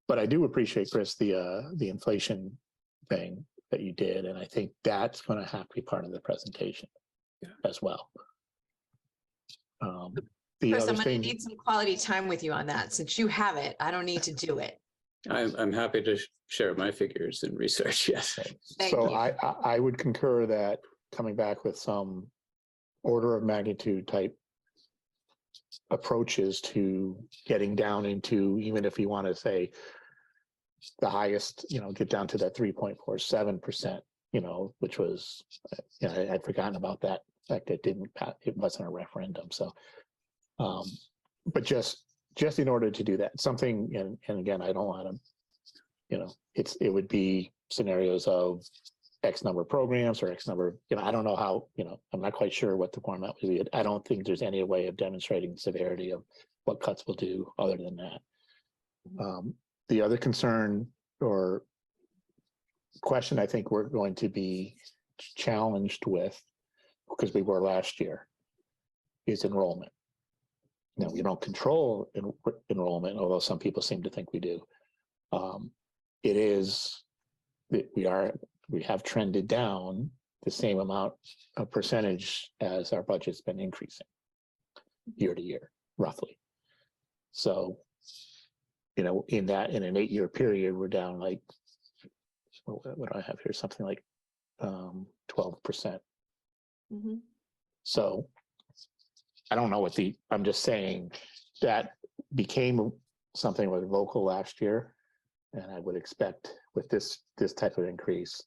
But I do appreciate, Chris, the inflation thing that you did, and I think that's going to have to be part of the presentation as well. Chris, I'm going to need some quality time with you on that. Since you have it, I don't need to do it. I'm happy to share my figures and research. Yes. Thank so you. I would concur that coming back with some order of magnitude type approaches to getting down into, even if you want to say the highest, you know, get down to that 3.47%, you know, which was, you know, I'd forgotten about that fact. It wasn't a referendum. So, but just in order to do that, something, and again, I don't want to, you know, it would be scenarios of X number of programs or X number, you know, I don't know how, you know, I'm not quite sure what the format would be. I don't think there's any way of demonstrating the severity of what cuts will do other than that. The other concern or question I think we're going to be challenged with, because we were last year, is enrollment. Now, we don't control enrollment, although some people seem to think we do. It is that we have trended down the same amount of percentage as our budget's been increasing year to year, roughly. So, you know, in an 8-year period, we're down like, what do I have here? Something like 12%. Mhm. So I don't know I'm just saying that became something with local last year. And I would expect with this type of increase,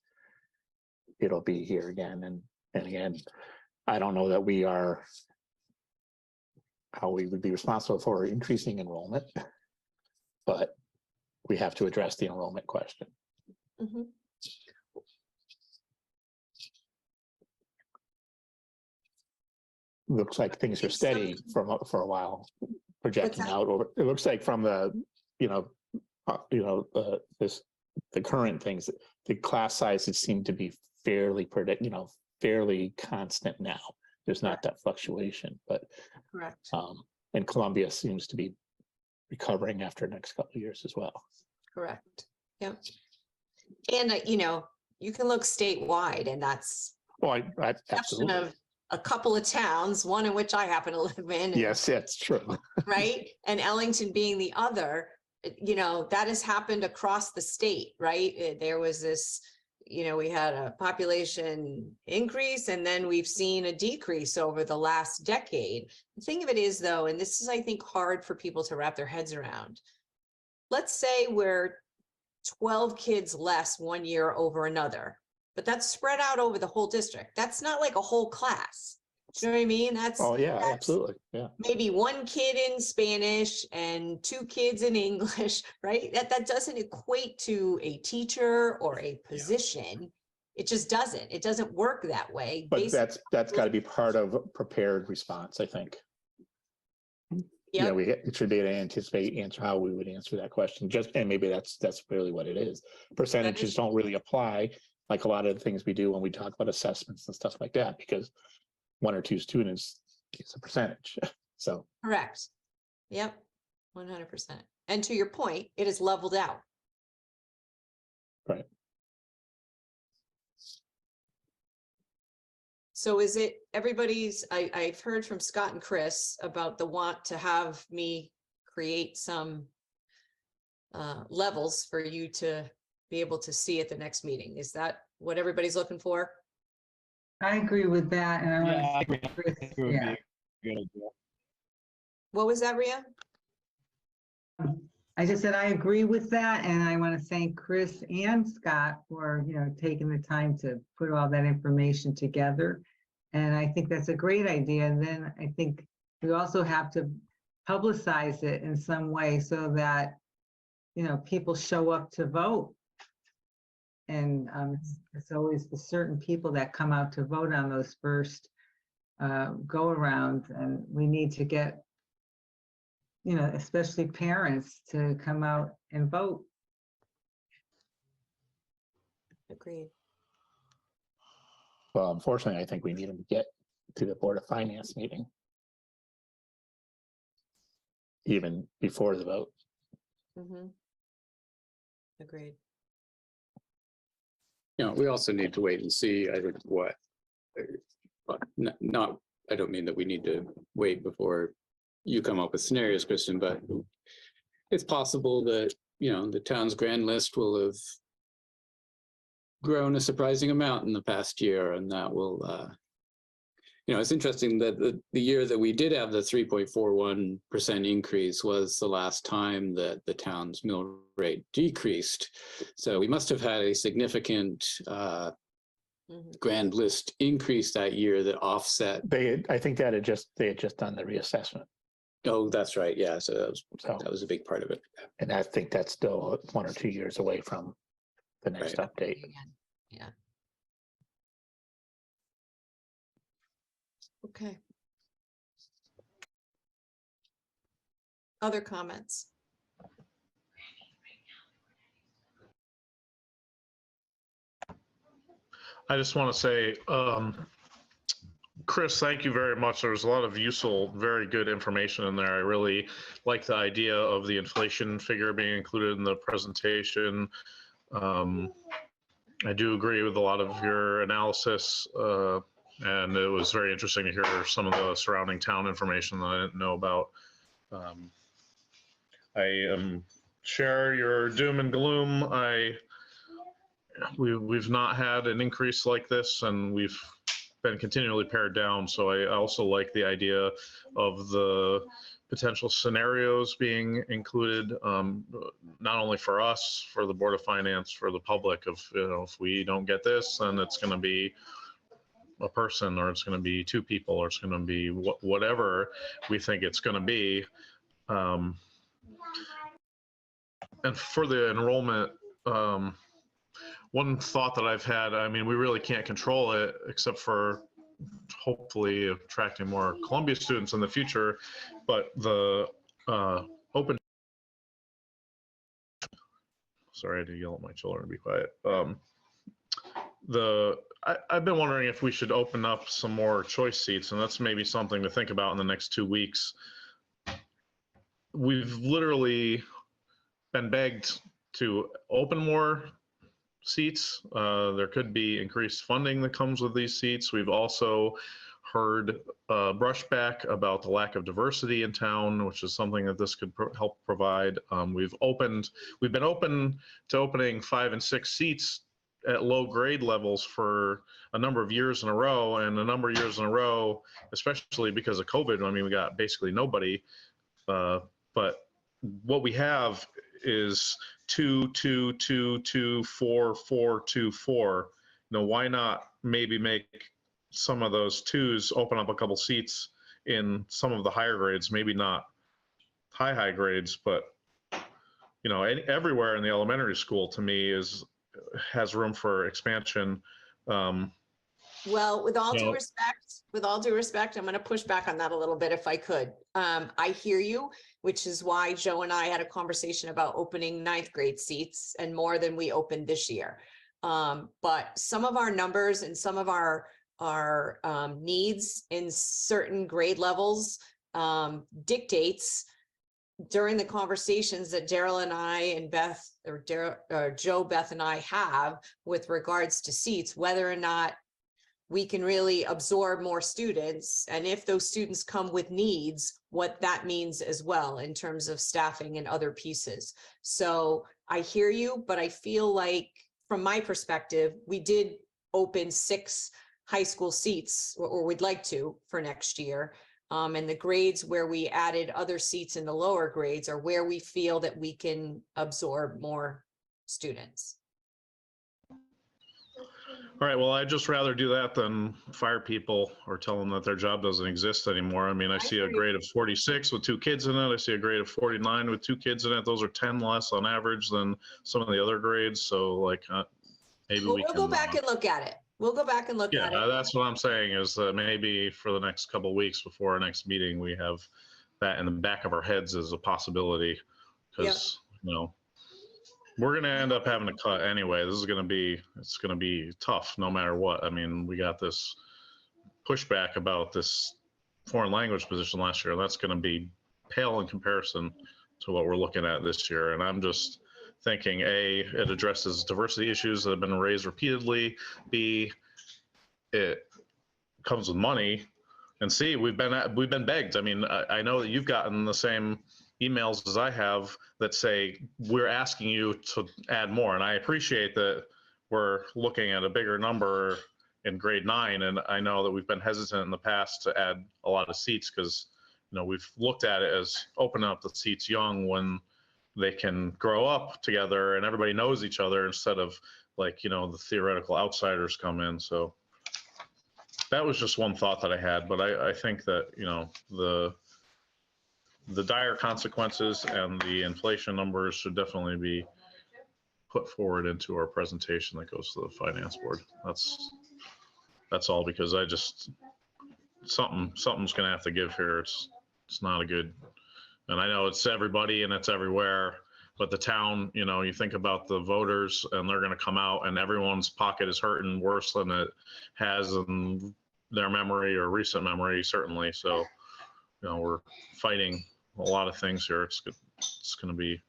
it'll be here again. And again, I don't know that how we would be responsible for increasing enrollment, but we have to address the enrollment question. Mhm. Looks like things are think some- steady for a while, projecting that? out over. It looks like from the the current things, the class sizes seem to be fairly fairly constant now. There's not that fluctuation, but Correct. and Columbia seems to be recovering after the next couple of years as well. Correct. Yep. And, you can look statewide, and that's Oh, I exception absolutely. of a couple of towns, one in which I happen to live in. and- Yes, that's true. Right? And Ellington being the other, that has happened across the state, right? There was this, we had a population increase, and then we've seen a decrease over the last decade. The thing of it is, though, and this is, I think, hard for people to wrap their heads around. Let's say we're 12 kids less one year over another, but that's spread out over the whole district. That's not like a whole class. Do you know what I mean? Oh, yeah, that's absolutely. Yeah. maybe one kid in Spanish and 2 kids in English, right? That doesn't equate to a teacher or a position. It just doesn't. It doesn't work that way. But that's got to be part of a prepared response, I think. Yeah, Yep. it should be an answer how we would answer that question. And maybe that's really what it is. Percentages don't really apply like a lot of the things we do when we talk about assessments and stuff like that, because 1 or 2 students is a percentage. So Correct. Yep. 100%. And to your point, it is leveled out. right. So is it everybody's, I've heard from Scott and Chris about the want to have me create some levels for you to be able to see at the next meeting. Is that what everybody's looking for? I agree with that, and I Yeah, I want agree. to, I think it would be a good idea. What was that, Rhea? I just said I agree with that, and I want to thank Chris and Scott for, taking the time to put all that information together. And I think that's a great idea. And then I think we also have to publicize it in some way so that, people show up to vote. And it's always the certain people that come out to vote on those first go around, and we need to get, especially parents to come out and vote. Agreed. Well, unfortunately, I think we need them to get to the Board of Finance meeting even before the vote. Mm-hmm. Agreed. We also need to wait and see, I think, not, I don't mean that we need to wait before you come up with scenarios, Kristen, but it's possible that, the town's grand list will have grown a surprising amount in the past year, and that will, it's interesting that the year that we did have the 3.41% increase was the last time that the town's mill rate decreased. So we must have had a significant grand list increase that year that offset. I think they had just done the reassessment. Oh, that's right. Yeah. So that was a big part of it. And I think that's still 1 or 2 years away from the next update. Yeah. Okay. Other comments? I just want to say, Chris, thank you very much. There's a lot of useful, very good information in there. I really like the idea of the inflation figure being included in the presentation. I do agree with a lot of your analysis, and it was very interesting to hear some of the surrounding town information that I didn't know about. I share your doom and gloom. We've not had an increase like this, and we've been continually pared down. So I also like the idea of the potential scenarios being included, not only for us, for the Board of Finance, for the public. Of, you know, if we don't get this, then it's going to be a person, or it's going to be two people, or it's going to be whatever we think it's going to be. And for the enrollment, one thought that I've had, I mean, we really can't control it except for hopefully attracting more Columbia students in the future, but the open, sorry, I had to yell at my children to be quiet. I've been wondering if we should open up some more choice seats, and that's maybe something to think about in the next 2 weeks. We've literally been begged to open more seats. There could be increased funding that comes with these seats. We've also heard brushback about the lack of diversity in town, which is something that this could help provide. We've been open to opening 5 and 6 seats at low grade levels for a number of years in a row, and a number of years in a row, especially because of COVID. I mean, we got basically nobody, but what we have is 2, 2, 2, 2, 4, 4, 2, 4. You know, why not maybe make some of those 2s open up a couple seats in some of the higher grades, maybe not high grades, but you know, everywhere in the elementary school to me has room for expansion. Well, with all due respect, I'm going to push back on that a little bit if I could. I hear you, which is why Joe and I had a conversation about opening 9th grade seats and more than we opened this year. But some of our numbers and some of our needs in certain grade levels dictates during the conversations that Daryl and I and Beth, or Joe, Beth and I have with regards to seats, whether or not we can really absorb more students, and if those students come with needs, what that means as well in terms of staffing and other pieces. So I hear you, but I feel like from my perspective, we did open 6 high school seats, or we'd like to, for next year. And the grades where we added other seats in the lower grades are where we feel that we can absorb more students. All right, well, I'd just rather do that than fire people or tell them that their job doesn't exist anymore. I mean, I see a grade of 46 with 2 kids in it. I see a grade of 49 with 2 kids in it. Those are 10 less on average than some of the other grades. So like maybe Well, we we'll can go back and look at it. We'll go back and look at it. Yeah, that's what I'm saying is that maybe for the next couple of weeks before our next meeting, we have that in the back of our heads as a possibility, because you know, we're going to end up having to cut anyway. This is going to be, it's going to be tough no matter what. I mean, we got this pushback about this foreign language position last year, and that's going to be pale in comparison to what we're looking at this year. And I'm just thinking, A, it addresses diversity issues that have been raised repeatedly. B, it comes with money. And C, we've been begged. I mean, I know that you've gotten the same emails as I have that say we're asking you to add more, and I appreciate that we're looking at a bigger number in grade 9, and I know that we've been hesitant in the past to add a lot of seats because, you know, we've looked at it as opening up the seats young when they can grow up together and everybody knows each other instead of, like, you know, the theoretical outsiders come in. So that was just one thought that I had, but I think that, you know, the dire consequences and the inflation numbers should definitely be put forward into our presentation that goes to the finance board. That's all, because I just, something's gonna have to give here. It's not a good, and I know it's everybody and it's everywhere, but the town, you know, you think about the voters and they're gonna come out and everyone's pocket is hurting worse than it has in their memory or recent memory, certainly. So, you know, we're fighting a lot of things here. It's gonna be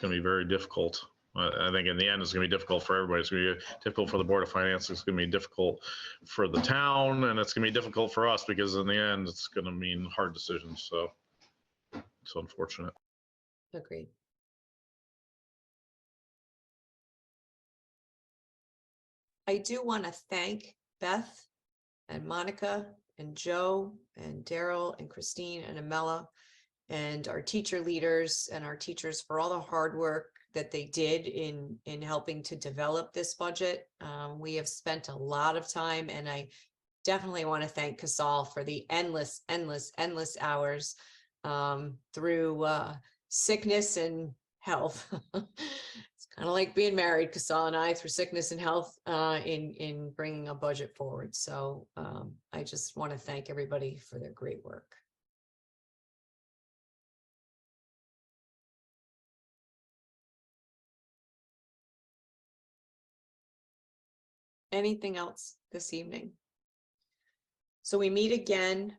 very difficult. I think in the end, it's going to be difficult for everybody. It's going to be difficult for the Board of Finance. It's going to be difficult for the town, and it's going to be difficult for us because in the end, it's going to mean hard decisions. So it's unfortunate. Agreed. I do want to thank Beth and Monica and Joe and Daryl and Christine and Amela and our teacher leaders and our teachers for all the hard work that they did in helping to develop this budget. We have spent a lot of time, and I definitely want to thank Casal for the endless hours through sickness and health. It's kind of like being married, Casal and I, through sickness and health in bringing a budget forward. So I just want to thank everybody for their great work. Anything else this evening? So we meet again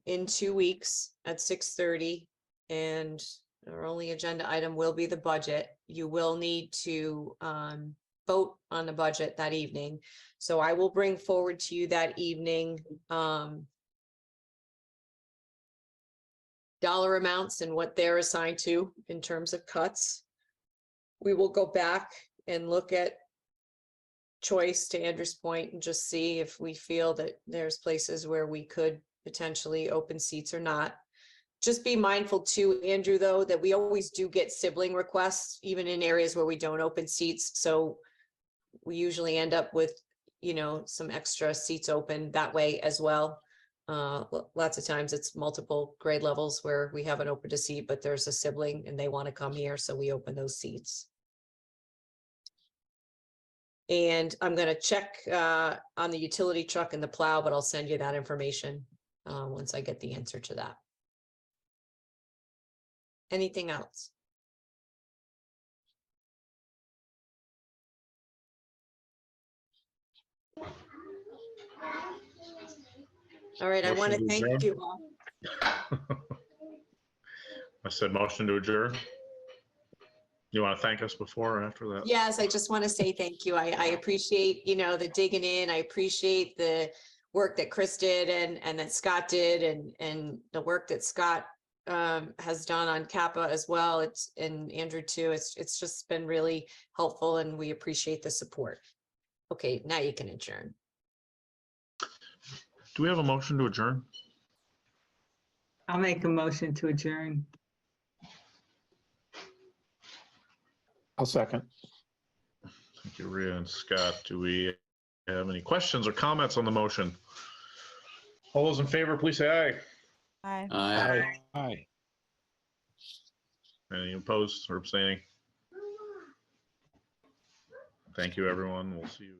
in 2 weeks at 6:30, and our only agenda item will be the budget. You will need to vote on the budget that evening. So I will bring forward to you that evening dollar amounts and what they're assigned to in terms of cuts. We will go back and look at choice, to Andrew's point, and just see if we feel that there's places where we could potentially open seats or not. Just be mindful too, Andrew, though, that we always do get sibling requests, even in areas where we don't open seats. So we usually end up with, you know, some extra seats open that way as well. Lots of times it's multiple grade levels where we haven't opened a seat, but there's a sibling and they want to come here, so we open those seats. And I'm going to check on the utility truck and the plow, but I'll send you that information once I get the answer to that. Anything else? All right, I want to Motion to thank adjourn? you all. I said motion to adjourn. You want to thank us before or after that? Yes, I just want to say thank you. I appreciate, you know, the digging in. I appreciate the work that Chris did and that Scott did, and the work that Scott has done on Kappa as well. And Andrew too. It's just been really helpful, and we appreciate the support. Okay, now you can adjourn. Do we have a motion to adjourn? I'll make a motion to adjourn. I'll second. Thank you, Rhea and Scott. Do we have any questions or comments on the motion? All those in favor, please say aye. Aye. Aye. Any opposed or abstaining? Thank you, everyone. We'll see you.